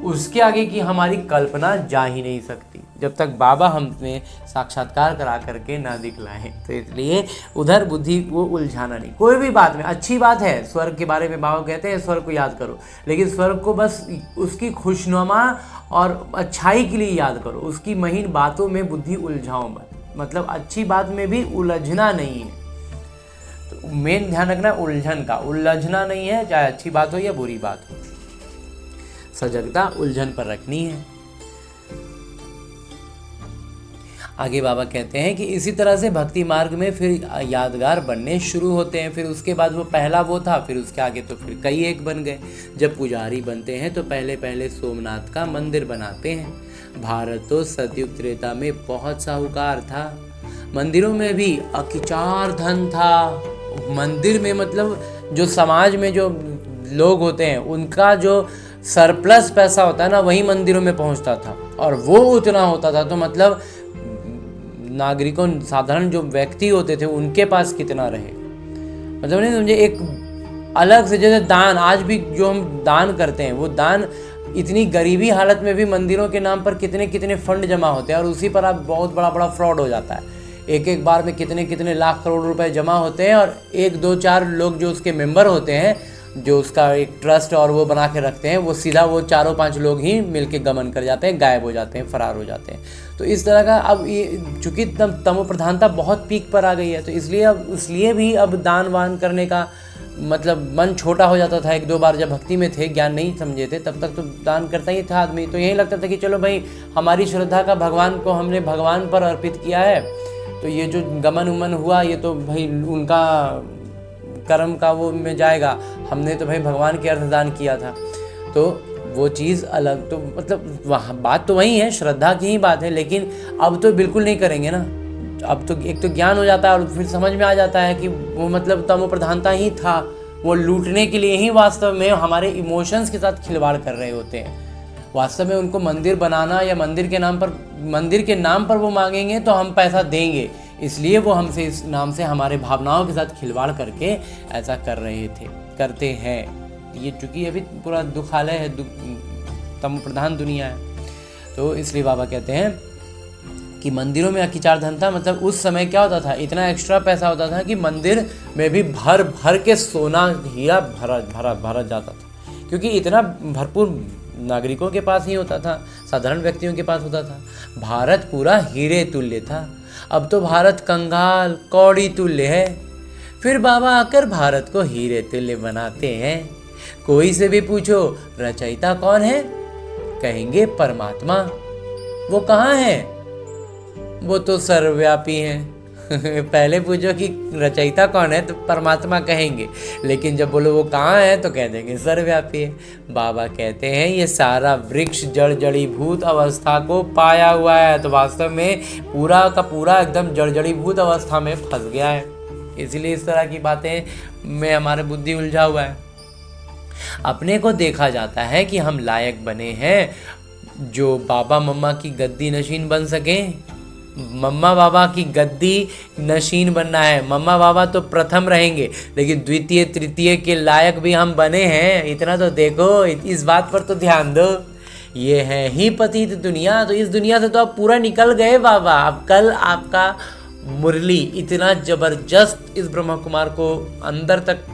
उसके आगे की हमारी कल्पना जा ही नहीं सकती जब तक बाबा हमें साक्षात्कार करा करके ना दिखलाएं। तो इसलिए उधर बुद्धि वो उलझाना नहीं। कोई भी बात में अच्छी बात है, स्वर्ग के बारे में बाबा कहते हैं स्वर्ग को याद करो, लेकिन स्वर्ग को बस उसकी खुशनुमा और अच्छाई के लिए याद करो, उसकी महीन बातों में बुद्धि उलझाओ मत। मतलब अच्छी बात में भी उलझना नहीं है। तो मेन ध्यान रखना उलझन का, उलझना नहीं है, चाहे अच्छी बात हो या बुरी बात हो। सजगता उलझन पर रखनी है। आगे बाबा कहते हैं कि इसी तरह से भक्ति मार्ग में फिर यादगार बनने शुरू होते हैं। फिर उसके बाद वो पहला वो था, फिर उसके आगे तो फिर कई एक बन गए। जब पुजारी बनते हैं तो पहले पहले सोमनाथ का मंदिर बनाते हैं। भारत तो सतयुग त्रेता में बहुत साहूकार था, मंदिरों में भी अकिचार धन था। मंदिर में मतलब जो समाज में जो लोग होते हैं उनका जो सरप्लस पैसा होता है ना, वही मंदिरों में पहुंचता था, और वो उतना होता था तो मतलब नागरिकों, साधारण जो व्यक्ति होते थे उनके पास कितना रहे। मतलब नहीं समझे, एक अलग से जैसे दान, आज भी जो हम दान करते हैं वो दान इतनी गरीबी हालत में भी मंदिरों के नाम पर कितने कितने फंड जमा होते हैं, और उसी पर आप बहुत बड़ा फ्रॉड हो जाता है। एक बार में कितने लाख करोड़ रुपए जमा होते हैं, और 1-2-4 लोग जो उसके मेंबर होते हैं, जो उसका एक ट्रस्ट और वो बना के रखते हैं, वो सीधा वो 4-5 लोग ही मिलके गमन कर जाते हैं, गायब हो जाते हैं, फरार हो जाते हैं। तो इस तरह का अब ये चूंकि तमो प्रधानता बहुत पीक पर आ गई है, तो इसलिए भी अब दान वान करने का मतलब मन छोटा हो जाता था। 1-2 बार जब भक्ति में थे, ज्ञान नहीं समझे थे, तब तक तो दान करता ही था आदमी। तो यही लगता था कि चलो भाई हमारी श्रद्धा का भगवान को हमने भगवान पर अर्पित किया है, तो ये जो गमन उमन हुआ ये तो भाई उनका कर्म का वो में जाएगा, हमने तो भाई भगवान के अर्थ दान किया था। तो वो चीज़ अलग, तो मतलब वहाँ बात तो वही है, श्रद्धा की ही बात है, लेकिन अब तो बिल्कुल नहीं करेंगे ना। अब तो एक तो ज्ञान हो जाता है और फिर समझ में आ जाता है कि वो मतलब तमो प्रधानता ही था, वो लूटने के लिए ही वास्तव में हमारे इमोशंस के साथ खिलवाड़ कर रहे होते हैं। वास्तव में उनको मंदिर बनाना या मंदिर के नाम पर वो मांगेंगे तो हम पैसा देंगे, इसलिए वो हमसे इस नाम से हमारे भावनाओं के साथ खिलवाड़ करके ऐसा करते हैं। ये चूँकि अभी पूरा दुखालय है, तमो प्रधान दुनिया है, तो इसलिए बाबा कहते हैं कि मंदिरों में अकिचार धन था। मतलब उस समय क्या होता था, इतना एक्स्ट्रा पैसा होता था कि मंदिर में भी भर भर के सोना हीरा भरा जाता था, क्योंकि इतना भरपूर नागरिकों के पास ही होता था, साधारण व्यक्तियों के पास होता था। भारत पूरा हीरे तुल्य था, अब तो भारत कंगाल कौड़ी तुल्य है। फिर बाबा आकर भारत को हीरे तुल्य बनाते हैं। कोई से भी पूछो रचयिता कौन है, कहेंगे परमात्मा। वो कहाँ है, वो तो सर्वव्यापी हैं। पहले पूछो कि रचयिता कौन है तो परमात्मा कहेंगे, लेकिन जब बोलो वो कहाँ है तो कह देंगे सर्वव्यापी है। बाबा कहते हैं ये सारा वृक्ष जड़ जड़ीभूत अवस्था को पाया हुआ है, तो वास्तव में पूरा का पूरा एकदम जड़ जड़ीभूत अवस्था में फंस गया है। इसीलिए इस तरह की बातें में हमारे बुद्धि उलझा हुआ है। अपने को देखा जाता है कि हम लायक बने हैं जो बाबा मम्मा की गद्दी नशीन बन सकें। मम्मा बाबा की गद्दी नशीन बनना है। मम्मा बाबा तो प्रथम रहेंगे, लेकिन द्वितीय तृतीय के लायक भी हम बने हैं, इतना तो देखो, इस बात पर तो ध्यान दो। ये है ही पतित दुनिया, तो इस दुनिया से तो आप पूरा निकल गए बाबा। अब कल आपका मुरली इतना जबरदस्त इस ब्रह्मा कुमार को अंदर तक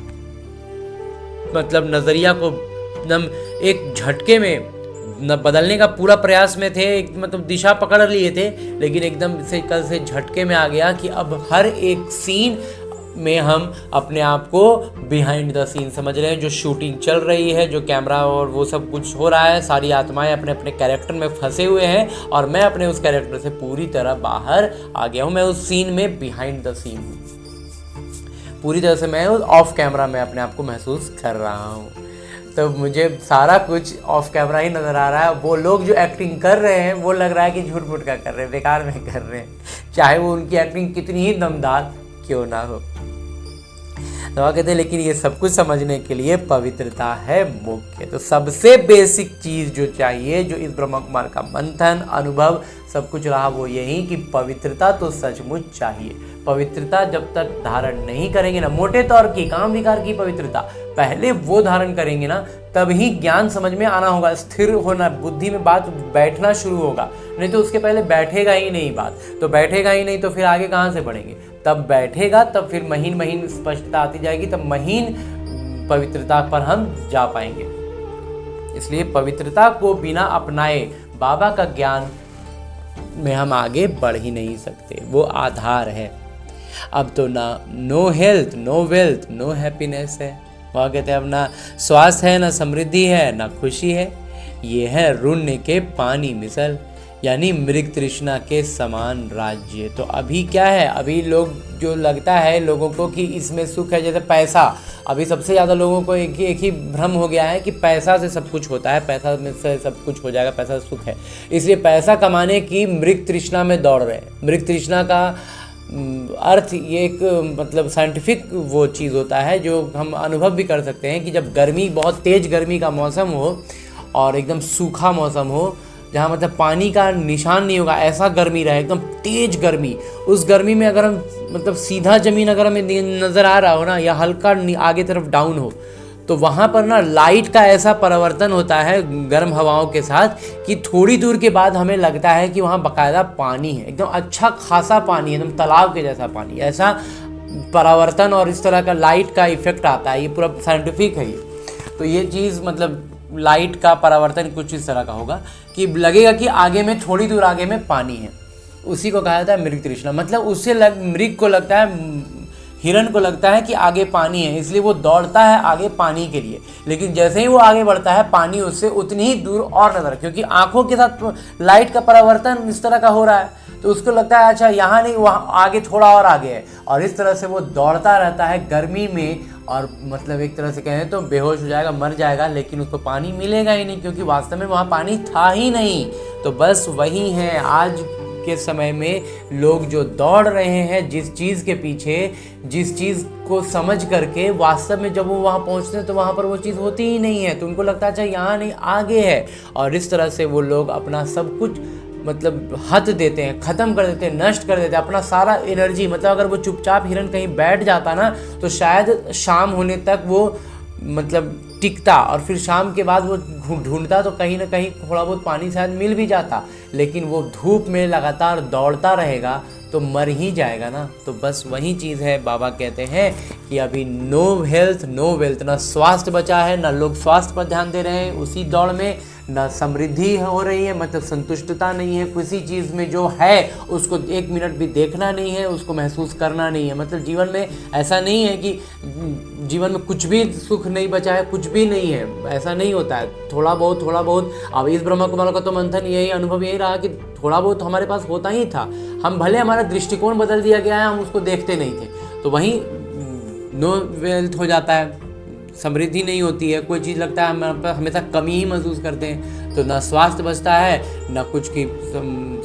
मतलब नजरिया को एकदम एक झटके में न बदलने का पूरा प्रयास में थे, एक मतलब दिशा पकड़ लिए थे, लेकिन एकदम से कल से झटके में आ गया कि अब हर एक सीन में हम अपने आप को बिहाइंड द सीन समझ रहे हैं। जो शूटिंग चल रही है, जो कैमरा और वो सब कुछ हो रहा है, सारी आत्माएं अपने अपने कैरेक्टर में फंसे हुए हैं और मैं अपने उस कैरेक्टर से पूरी तरह बाहर आ गया हूँ। मैं उस सीन में बिहाइंड द सीन हूँ, पूरी तरह से मैं ऑफ कैमरा में अपने आप को महसूस कर रहा हूँ। तो मुझे सारा कुछ ऑफ कैमरा ही नज़र आ रहा है। वो लोग जो एक्टिंग कर रहे हैं वो लग रहा है कि झूठ मूठ का कर रहे हैं, बेकार में कर रहे हैं, चाहे वो उनकी एक्टिंग कितनी ही दमदार क्यों ना हो। तो वह कहते हैं लेकिन ये सब कुछ समझने के लिए पवित्रता है मुख्य। तो सबसे बेसिक चीज़ जो चाहिए, जो इस ब्रह्मा कुमार का मंथन अनुभव सब कुछ रहा, वो यही कि पवित्रता तो सचमुच चाहिए। पवित्रता जब तक धारण नहीं करेंगे ना, मोटे तौर की काम विकार की पवित्रता पहले वो धारण करेंगे ना, तब ही ज्ञान समझ में आना होगा, स्थिर होना, बुद्धि में बात बैठना शुरू होगा। नहीं तो उसके पहले बैठेगा ही नहीं बात, तो बैठेगा ही नहीं तो फिर आगे कहाँ से बढ़ेंगे। तब बैठेगा तब फिर महीन महीन स्पष्टता आती जाएगी, तब महीन पवित्रता पर हम जा पाएंगे। इसलिए पवित्रता को बिना अपनाए बाबा का ज्ञान में हम आगे बढ़ ही नहीं सकते, वो आधार है। अब तो ना no health no wealth no happiness है। वह कहते हैं अब ना स्वास्थ्य है, ना समृद्धि है, ना खुशी है। ये है रुण्य के पानी मिसल, यानी मृग तृष्णा के समान राज्य। तो अभी क्या है, अभी लोग जो लगता है लोगों को कि इसमें सुख है, जैसे पैसा, अभी सबसे ज़्यादा लोगों को एक ही भ्रम हो गया है कि पैसा से सब कुछ होता है, पैसा में से सब कुछ हो जाएगा, पैसा सुख है, इसलिए पैसा कमाने की मृग तृष्णा में दौड़ रहे हैं। मृग तृष्णा का अर्थ ये एक मतलब साइंटिफिक वो चीज़ होता है जो हम अनुभव भी कर सकते हैं कि जब गर्मी, बहुत तेज़ गर्मी का मौसम हो और एकदम सूखा मौसम हो, जहाँ मतलब पानी का निशान नहीं होगा, ऐसा गर्मी रहे, एकदम तेज गर्मी, उस गर्मी में अगर हम मतलब सीधा ज़मीन अगर हमें नज़र आ रहा हो ना, या हल्का आगे तरफ डाउन हो, तो वहाँ पर ना लाइट का ऐसा परिवर्तन होता है गर्म हवाओं के साथ कि थोड़ी दूर के बाद हमें लगता है कि वहाँ बाकायदा पानी है, एकदम अच्छा खासा पानी है, एकदम तालाब के जैसा पानी, ऐसा परावर्तन और इस तरह का लाइट का इफेक्ट आता है। ये पूरा साइंटिफिक है ये। तो ये चीज़ मतलब लाइट का परावर्तन कुछ इस तरह का होगा कि लगेगा कि आगे में, थोड़ी दूर आगे में पानी है, उसी को कहा जाता है मृग तृष्णा। मतलब उससे मृग को लगता है, हिरण को लगता है कि आगे पानी है, इसलिए वो दौड़ता है आगे पानी के लिए, लेकिन जैसे ही वो आगे बढ़ता है पानी उससे उतनी ही दूर और नजर, क्योंकि आंखों के साथ लाइट का परावर्तन इस तरह का हो रहा है, तो उसको लगता है अच्छा यहाँ नहीं, वहाँ आगे थोड़ा और आगे है, और इस तरह से वो दौड़ता रहता है गर्मी में, और मतलब एक तरह से कहें तो बेहोश हो जाएगा, मर जाएगा, लेकिन उसको पानी मिलेगा ही नहीं, क्योंकि वास्तव में वहाँ पानी था ही नहीं। तो बस वही है आज के समय में लोग जो दौड़ रहे हैं जिस चीज़ के पीछे, जिस चीज़ को समझ करके, वास्तव में जब वो वहाँ पहुँचते हैं तो वहाँ पर वो चीज़ होती ही नहीं है, तो उनको लगता है अच्छा यहाँ नहीं आगे है, और इस तरह से वो लोग अपना सब कुछ मतलब हद देते हैं, ख़त्म कर देते हैं, नष्ट कर देते हैं अपना सारा एनर्जी। मतलब अगर वो चुपचाप हिरन कहीं बैठ जाता ना, तो शायद शाम होने तक वो मतलब टिकता, और फिर शाम के बाद वो ढूंढता तो कहीं ना कहीं थोड़ा बहुत पानी शायद मिल भी जाता, लेकिन वो धूप में लगातार दौड़ता रहेगा तो मर ही जाएगा ना। तो बस वही चीज़ है, बाबा कहते हैं कि अभी नो हेल्थ नो वेल्थ, ना स्वास्थ्य बचा है, ना लोग स्वास्थ्य पर ध्यान दे रहे हैं उसी दौड़ में, ना समृद्धि हो रही है, मतलब संतुष्टता नहीं है, किसी चीज़ में जो है उसको एक मिनट भी देखना नहीं है, उसको महसूस करना नहीं है। मतलब जीवन में ऐसा नहीं है कि जीवन में कुछ भी सुख नहीं बचा है, कुछ भी नहीं है, ऐसा नहीं होता है, थोड़ा बहुत। अब इस ब्रह्मा कुमार का तो मंथन यही अनुभव यही रहा कि थोड़ा बहुत हमारे पास होता ही था, हम भले हमारा दृष्टिकोण बदल दिया गया है, हम उसको देखते नहीं थे, तो वहीं नो वेल्थ हो जाता है, समृद्धि नहीं होती है, कोई चीज़ लगता है हम हमेशा कमी ही महसूस करते हैं, तो ना स्वास्थ्य बचता है, ना कुछ की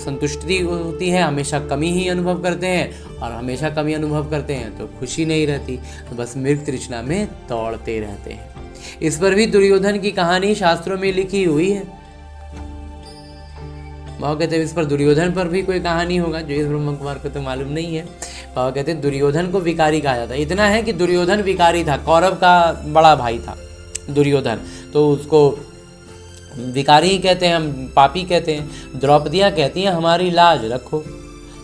संतुष्टि होती है, हमेशा कमी ही अनुभव करते हैं, और हमेशा कमी अनुभव करते हैं तो खुशी नहीं रहती, तो बस मृग तृष्णा में दौड़ते रहते हैं। इस पर भी दुर्योधन की कहानी शास्त्रों में लिखी हुई है। बाबा कहते हैं इस पर दुर्योधन पर भी कोई कहानी होगा, जो इस ब्रह्म कुमार को तो मालूम नहीं है। बाबा कहते हैं दुर्योधन को विकारी कहा जाता है। इतना है कि दुर्योधन विकारी था, कौरव का बड़ा भाई था दुर्योधन, तो उसको विकारी ही कहते हैं, हम पापी कहते हैं। द्रौपदियाँ कहती हैं हमारी लाज रखो।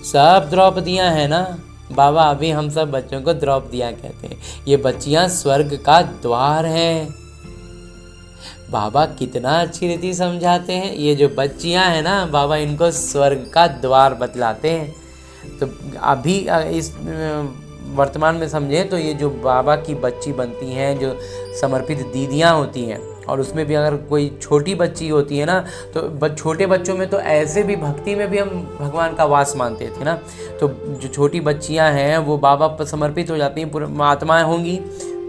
सब द्रौपदियाँ हैं ना बाबा, अभी हम सब बच्चों को द्रौपदियाँ कहते हैं। ये बच्चियाँ स्वर्ग का द्वार हैं। बाबा कितना अच्छी रीति समझाते हैं। ये जो बच्चियां हैं ना बाबा, इनको स्वर्ग का द्वार बतलाते हैं। तो अभी इस वर्तमान में समझें तो ये जो बाबा की बच्ची बनती हैं, जो समर्पित दीदियां होती हैं, और उसमें भी अगर कोई छोटी बच्ची होती है ना, तो छोटे बच्चों में तो ऐसे भी भक्ति में भी हम भगवान का वास मानते थे ना। तो जो छोटी बच्चियां हैं वो बाबा पर समर्पित हो जाती हैं, पूरी आत्माएँ होंगी,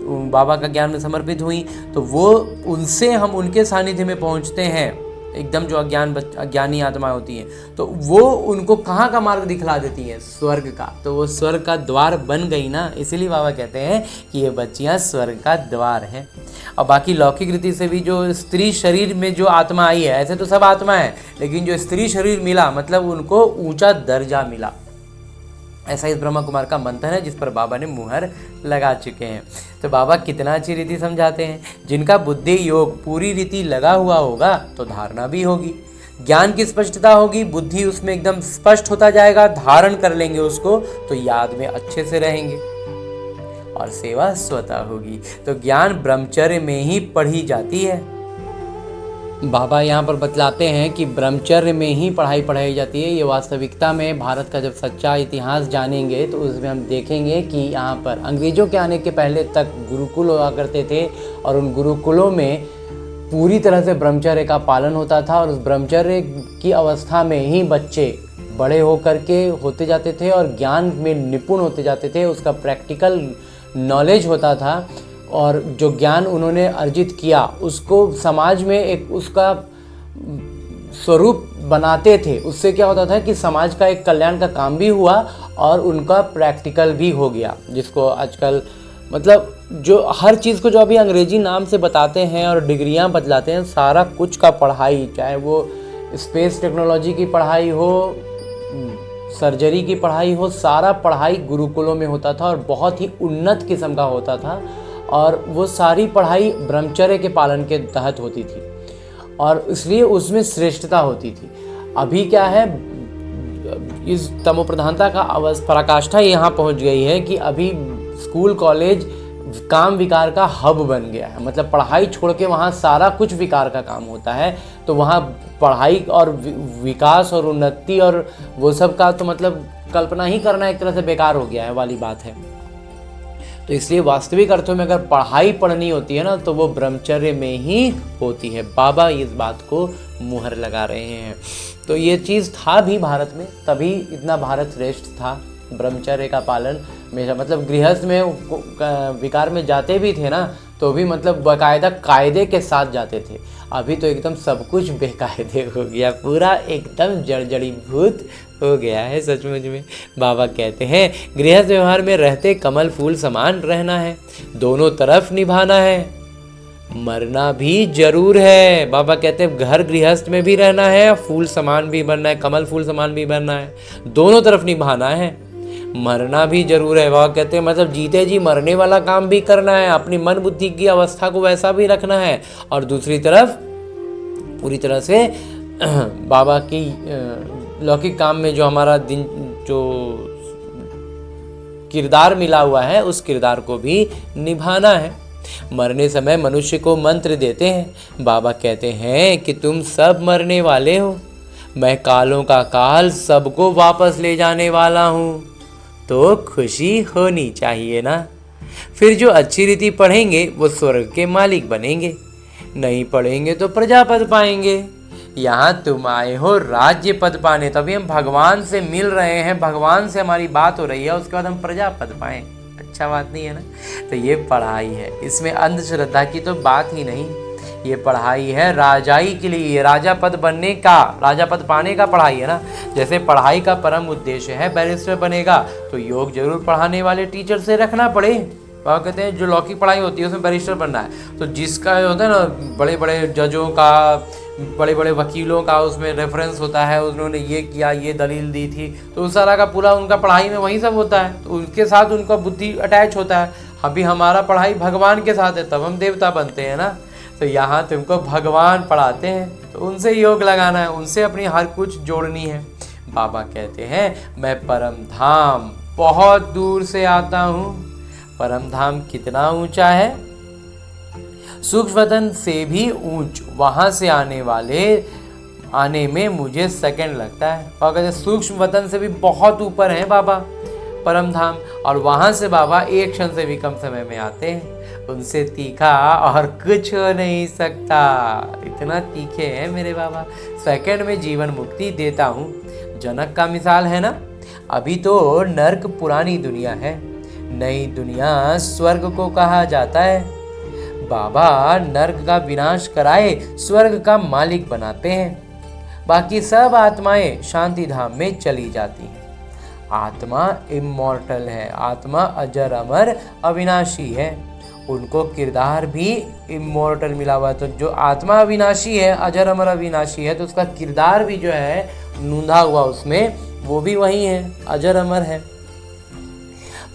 बाबा का ज्ञान में समर्पित हुई, तो वो उनसे हम उनके सानिध्य में पहुंचते हैं। एकदम जो अज्ञानी आत्मा होती हैं, तो वो उनको कहाँ का मार्ग दिखला देती हैं? स्वर्ग का। तो वो स्वर्ग का द्वार बन गई ना, इसीलिए बाबा कहते हैं कि ये बच्चियाँ स्वर्ग का द्वार हैं। और बाकी लौकिक रीति से भी जो स्त्री शरीर में जो आत्मा आई है, ऐसे तो सब आत्मा है, लेकिन जो स्त्री शरीर मिला मतलब उनको ऊंचा दर्जा मिला। ऐसा इस ब्रह्मा कुमार का मंथन है जिस पर बाबा ने मुहर लगा चुके हैं। तो बाबा कितना अच्छी रीति समझाते हैं। जिनका बुद्धि योग पूरी रीति लगा हुआ होगा तो धारणा भी होगी, ज्ञान की स्पष्टता होगी, बुद्धि उसमें एकदम स्पष्ट होता जाएगा, धारण कर लेंगे उसको तो याद में अच्छे से रहेंगे, और सेवा स्वतः होगी। तो ज्ञान ब्रह्मचर्य में ही पढ़ी जाती है। बाबा यहाँ पर बतलाते हैं कि ब्रह्मचर्य में ही पढ़ाई पढ़ाई जाती है। ये वास्तविकता में भारत का जब सच्चा इतिहास जानेंगे तो उसमें हम देखेंगे कि यहाँ पर अंग्रेज़ों के आने के पहले तक गुरुकुल हुआ करते थे, और उन गुरुकुलों में पूरी तरह से ब्रह्मचर्य का पालन होता था, और उस ब्रह्मचर्य की अवस्था में ही बच्चे बड़े होकर के होते जाते थे और ज्ञान में निपुण होते जाते थे। उसका प्रैक्टिकल नॉलेज होता था, और जो ज्ञान उन्होंने अर्जित किया उसको समाज में एक उसका स्वरूप बनाते थे। उससे क्या होता था कि समाज का एक कल्याण का काम भी हुआ और उनका प्रैक्टिकल भी हो गया, जिसको आजकल मतलब जो हर चीज़ को जो अभी अंग्रेजी नाम से बताते हैं और डिग्रियां बतलाते हैं, सारा कुछ का पढ़ाई, चाहे वो स्पेस टेक्नोलॉजी की पढ़ाई हो, सर्जरी की पढ़ाई हो, सारा पढ़ाई गुरुकुलों में होता था और बहुत ही उन्नत किस्म का होता था। और वो सारी पढ़ाई ब्रह्मचर्य के पालन के तहत होती थी, और इसलिए उसमें श्रेष्ठता होती थी। अभी क्या है, इस तमो प्रधानता का पराकाष्ठा यहाँ पहुँच गई है कि अभी स्कूल कॉलेज काम विकार का हब बन गया है। मतलब पढ़ाई छोड़ के वहाँ सारा कुछ विकार का काम होता है। तो वहाँ पढ़ाई और विकास और उन्नति और वो सब का तो मतलब कल्पना ही करना एक तरह से बेकार हो गया है वाली बात है। तो इसलिए वास्तविक अर्थों में अगर पढ़ाई पढ़नी होती है ना, तो वो ब्रह्मचर्य में ही होती है। बाबा इस बात को मुहर लगा रहे हैं। तो ये चीज़ था भी भारत में, तभी इतना भारत श्रेष्ठ था। ब्रह्मचर्य का पालन हमेशा, मतलब गृहस्थ में विकार में जाते भी थे ना, तो भी मतलब बाकायदा कायदे के साथ जाते थे। अभी तो एकदम सब कुछ बेकायदे हो गया, पूरा एकदम जड़ीभूत हो गया है सचमुच में। बाबा कहते हैं गृहस्थ व्यवहार में रहते कमल फूल समान रहना है, दोनों तरफ निभाना है, मरना भी जरूर है। बाबा कहते हैं घर गृहस्थ में भी रहना है, फूल समान भी बनना है, कमल फूल समान भी बनना है, दोनों तरफ निभाना है, मरना भी जरूर है। बाबा कहते हैं मतलब जीते जी मरने वाला काम भी करना है, अपनी मन बुद्धि की अवस्था को वैसा भी रखना है, और दूसरी तरफ पूरी तरह से बाबा की लौकिक काम में जो हमारा दिन जो किरदार मिला हुआ है उस किरदार को भी निभाना है। मरने समय मनुष्य को मंत्र देते हैं। बाबा कहते हैं कि तुम सब मरने वाले हो, मैं कालों का काल सबको वापस ले जाने वाला हूँ, तो खुशी होनी चाहिए ना। फिर जो अच्छी रीति पढ़ेंगे वो स्वर्ग के मालिक बनेंगे, नहीं पढ़ेंगे तो प्रजापद पाएंगे। यहाँ तुम आए हो राज्य पद पाने, तभी हम भगवान से मिल रहे हैं, भगवान से हमारी बात हो रही है, उसके बाद हम प्रजापद पाएं। अच्छा बात नहीं है ना। तो ये पढ़ाई है, इसमें अंधश्रद्धा की तो बात ही नहीं। ये पढ़ाई है राजाई के लिए, राजा पद बनने का, राजा पद पाने का पढ़ाई है ना। जैसे पढ़ाई का परम उद्देश्य है बैरिस्टर बनेगा तो योग जरूर पढ़ाने वाले टीचर से रखना पड़े, बाबा कहते हैं जो लौकिक पढ़ाई होती है उसमें बैरिस्टर बनना है, तो जिसका होता है ना बड़े बड़े जजों का, बड़े बड़े वकीलों का उसमें रेफरेंस होता है, उन्होंने ये किया, ये दलील दी थी, तो उस सारा का पूरा उनका पढ़ाई में वही सब होता है, तो उनके साथ उनका बुद्धि अटैच होता है। अभी हमारा पढ़ाई भगवान के साथ है, तब हम देवता बनते हैं ना। तो यहाँ तुमको भगवान पढ़ाते हैं, तो उनसे योग लगाना है, उनसे अपनी हर कुछ जोड़नी है। बाबा कहते हैं मैं परम धाम बहुत दूर से आता हूँ। परम धाम कितना ऊंचा है? सूक्ष्म वतन से भी ऊंच, वहां से आने में मुझे सेकंड लगता है। बाबा कहते हैं सूक्ष्म वतन से भी बहुत ऊपर है बाबा परम धाम, और वहां से बाबा एक क्षण से भी कम समय में आते हैं। उनसे तीखा और कुछ हो नहीं सकता, इतना तीखे हैं मेरे बाबा। सेकंड में जीवन मुक्ति देता हूँ। जनक का मिसाल है ना, अभी तो नर्क पुरानी दुनिया है, नई दुनिया स्वर्ग को कहा जाता है। बाबा नर्क का विनाश कराए स्वर्ग का मालिक बनाते हैं, बाकी सब आत्माएं शांति धाम में चली जाती हैं। आत्मा इमॉर्टल है, आत्मा अजर अमर अविनाशी है, उनको किरदार भी इमॉर्टल मिला हुआ है। तो जो आत्मा अविनाशी है, अजर अमर अविनाशी है, तो उसका किरदार भी जो है नूंधा हुआ उसमें, वो भी वही है, अजर अमर है।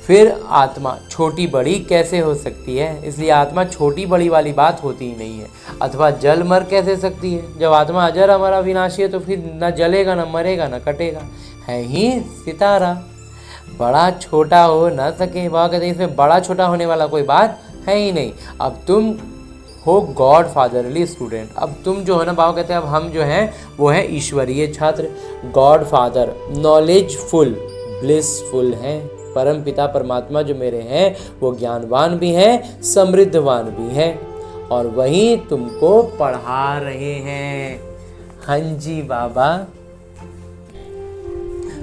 फिर आत्मा छोटी बड़ी कैसे हो सकती है? इसलिए आत्मा छोटी बड़ी वाली बात होती ही नहीं है। अथवा जल मर कैसे सकती है? जब आत्मा अजर अमर अविनाशी है तो फिर न जलेगा, न मरेगा, न कटेगा, है ही सितारा। बड़ा छोटा हो न सके, बाबा कहते हैं इसमें बड़ा छोटा होने वाला कोई बात है ही नहीं। अब तुम हो गॉड फादरली स्टूडेंट, अब तुम जो है ना, बाबा कहते हैं अब हम जो हैं वो है ईश्वरीय छात्र। गॉड फादर नॉलेजफुल ब्लिसफुल हैं। परम पिता परमात्मा जो मेरे हैं वो ज्ञानवान भी हैं, समृद्धवान भी हैं, और वही तुमको पढ़ा रहे हैं। हाँ जी बाबा,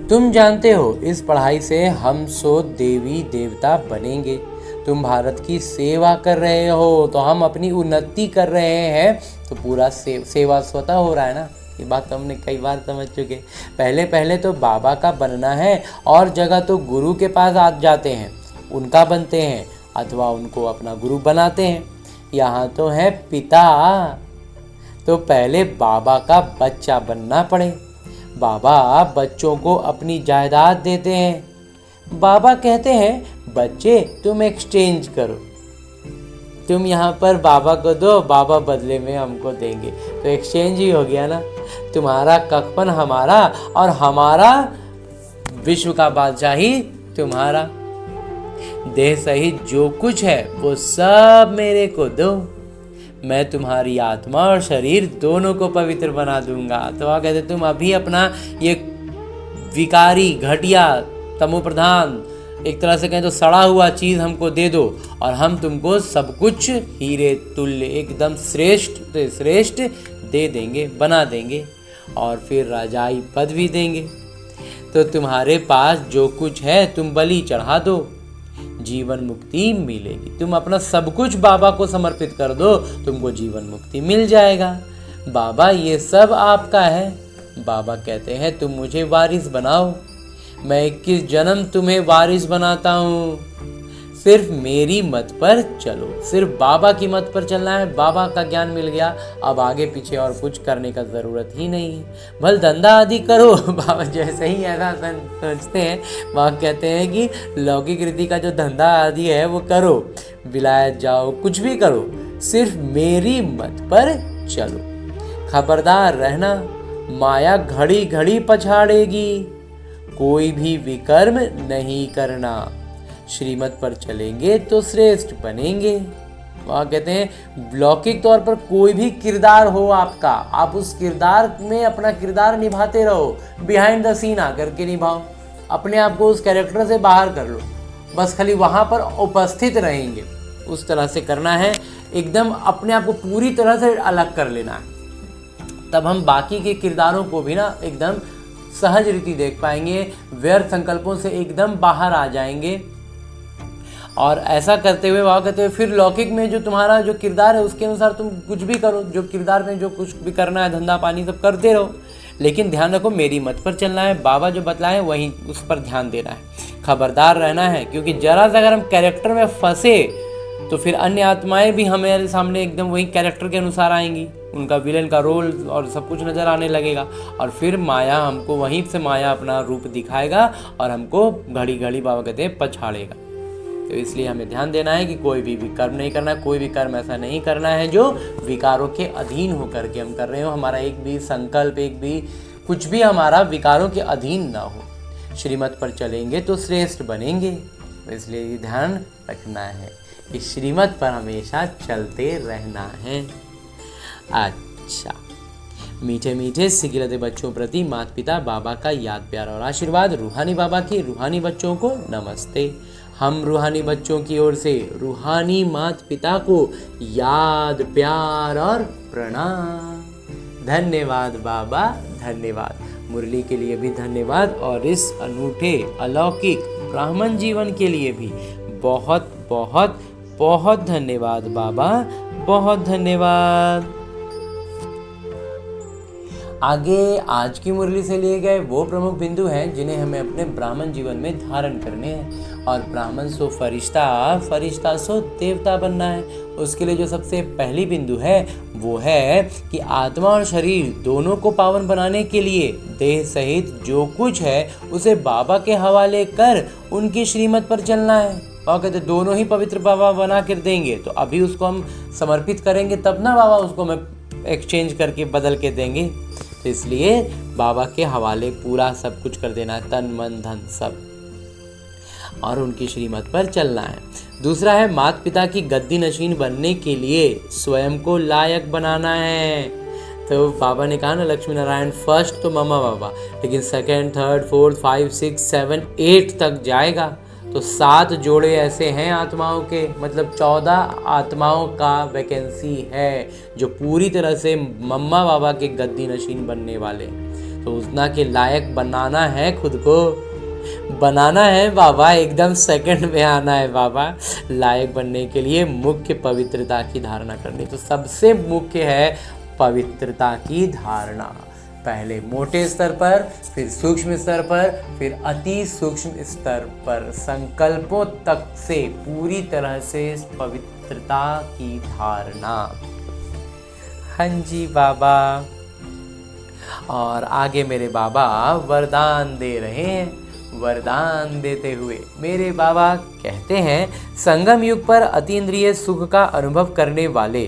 तुम जानते हो इस पढ़ाई से हम सो देवी देवता बनेंगे। तुम भारत की सेवा कर रहे हो तो हम अपनी उन्नति कर रहे हैं, तो पूरा सेवा स्वतः हो रहा है ना। ये बात तो हमने कई बार समझ चुके। पहले तो बाबा का बनना है, और जगह तो गुरु के पास आ जाते हैं, उनका बनते हैं, अथवा उनको अपना गुरु बनाते हैं। यहाँ तो है पिता, तो पहले बाबा का बच्चा बनना पड़े। बाबा बच्चों को अपनी जायदाद देते हैं। बाबा कहते हैं बच्चे तुम एक्सचेंज करो, तुम यहाँ पर बाबा को दो, बाबा बदले में हमको देंगे, तो एक्सचेंज ही हो गया ना। तुम्हारा कखपन हमारा, और हमारा विश्व का बादशाही तुम्हारा। देह सहित जो कुछ है वो सब मेरे को दो, मैं तुम्हारी आत्मा और शरीर दोनों को पवित्र बना दूंगा। तो आप कहते तुम अभी अपना ये विकारी घटिया तमो प्रधान, एक तरह से कहें तो सड़ा हुआ चीज़ हमको दे दो, और हम तुमको सब कुछ हीरे तुल्य एकदम श्रेष्ठ से श्रेष्ठ दे देंगे, बना देंगे, और फिर राजाई पद भी देंगे। तो तुम्हारे पास जो कुछ है तुम बलि चढ़ा दो, जीवन मुक्ति मिलेगी। तुम अपना सब कुछ बाबा को समर्पित कर दो, तुमको जीवन मुक्ति मिल जाएगा। बाबा ये सब आपका है। बाबा कहते हैं तुम मुझे वारिस बनाओ, मैं 21 जन्म तुम्हें वारिस बनाता हूँ। सिर्फ मेरी मत पर चलो, सिर्फ बाबा की मत पर चलना है। बाबा का ज्ञान मिल गया, अब आगे पीछे और कुछ करने का ज़रूरत ही नहीं है। भल धंधा आदि करो, बाबा जैसे ही ऐसा सोचते हैं, बाबा कहते हैं कि लौकिक रीति का जो धंधा आदि है वो करो, विलायत जाओ, कुछ भी करो, सिर्फ मेरी मत पर चलो। खबरदार रहना, माया घड़ी घड़ी पछाड़ेगी, कोई भी विकर्म नहीं करना। श्रीमत पर चलेंगे तो श्रेष्ठ बनेंगे। वहाँ कहते हैं लौकिक तौर पर कोई भी किरदार हो आपका, आप उस किरदार में अपना किरदार निभाते रहो, बिहाइंड द सीन आकर के निभाओ, अपने आप को उस कैरेक्टर से बाहर कर लो, बस खाली वहाँ पर उपस्थित रहेंगे। उस तरह से करना है, एकदम अपने आप को पूरी तरह से अलग कर लेना है, तब हम बाकी के किरदारों को भी ना एकदम सहज रीति देख पाएंगे, व्यर्थ संकल्पों से एकदम बाहर आ जाएंगे। और ऐसा करते हुए बाबा कहते हुए फिर लौकिक में जो तुम्हारा जो किरदार है उसके अनुसार तुम कुछ भी करो, जो किरदार में जो कुछ भी करना है, धंधा पानी सब करते रहो, लेकिन ध्यान रखो मेरी मत पर चलना है, बाबा जो बतलाए वहीं उस पर ध्यान देना है, खबरदार रहना है, क्योंकि जरा सा अगर हम कैरेक्टर में फंसे तो फिर अन्य आत्माएं भी हमारे सामने एकदम वही कैरेक्टर के अनुसार आएंगी, उनका विलेन का रोल और सब कुछ नज़र आने लगेगा, और फिर माया हमको वहीं से माया अपना रूप दिखाएगा और हमको घड़ी घड़ी बाबा कहते हैं पछाड़ेगा। तो इसलिए हमें ध्यान देना है कि कोई भी कर्म नहीं करना, कोई भी कर्म ऐसा नहीं करना है जो विकारों के अधीन होकर के हम कर रहे हो, हमारा एक भी संकल्प, एक भी कुछ भी हमारा विकारों के अधीन ना हो। श्रीमत पर चलेंगे तो श्रेष्ठ बनेंगे, इसलिए ध्यान रखना है कि श्रीमत पर हमेशा चलते रहना है। अच्छा, मीठे मीठे सिकिलते बच्चों प्रति माता पिता बाबा का याद प्यार और आशीर्वाद। रूहानी बाबा की रूहानी बच्चों को नमस्ते। हम रूहानी बच्चों की ओर से रूहानी माता पिता को याद प्यार और प्रणाम। धन्यवाद बाबा, धन्यवाद। मुरली के लिए भी धन्यवाद और इस अनूठे अलौकिक ब्राह्मण जीवन के लिए भी बहुत बहुत बहुत धन्यवाद बाबा, बहुत धन्यवाद। आगे आज की मुरली से लिए गए वो प्रमुख बिंदु हैं जिन्हें हमें अपने ब्राह्मण जीवन में धारण करने हैं। और ब्राह्मण सो फरिश्ता, फरिश्ता सो देवता बनना है। उसके लिए जो सबसे पहली बिंदु है वो है कि आत्मा और शरीर दोनों को पावन बनाने के लिए देह सहित जो कुछ है उसे बाबा के हवाले कर उनकी श्रीमत पर चलना है। और कहते दोनों ही पवित्र बाबा बना कर देंगे, तो अभी उसको हम समर्पित करेंगे तब ना बाबा उसको हमें एक्सचेंज करके बदल के देंगे। तो इसलिए बाबा के हवाले पूरा सब कुछ कर देना है, तन मन धन सब, और उनकी श्रीमत पर चलना है। दूसरा है माता पिता की गद्दी नशीन बनने के लिए स्वयं को लायक बनाना है। तो बाबा ने कहा ना लक्ष्मी नारायण फर्स्ट तो मम्मा बाबा, लेकिन सेकंड, थर्ड, फोर्थ, 5, 6, 7, 8 तक जाएगा। तो 7 जोड़े ऐसे हैं आत्माओं के, मतलब 14 आत्माओं का वैकेंसी है जो पूरी तरह से मम्मा बाबा के गद्दी नशीन बनने वाले। तो उतना के लायक बनाना है, खुद को बनाना है बाबा, एकदम सेकंड में आना है बाबा। लायक बनने के लिए मुख्य पवित्रता की धारणा करनी। तो सबसे मुख्य है पवित्रता की धारणा, पहले मोटे स्तर पर, फिर सूक्ष्म स्तर पर, फिर अति सूक्ष्म स्तर पर, संकल्पों तक से पूरी तरह से पवित्रता की धारणा। हाँ जी बाबा। और आगे मेरे बाबा वरदान दे रहे हैं। वरदान देते हुए मेरे बाबा कहते हैं, संगम युग पर अतीन्द्रिय सुख का अनुभव करने वाले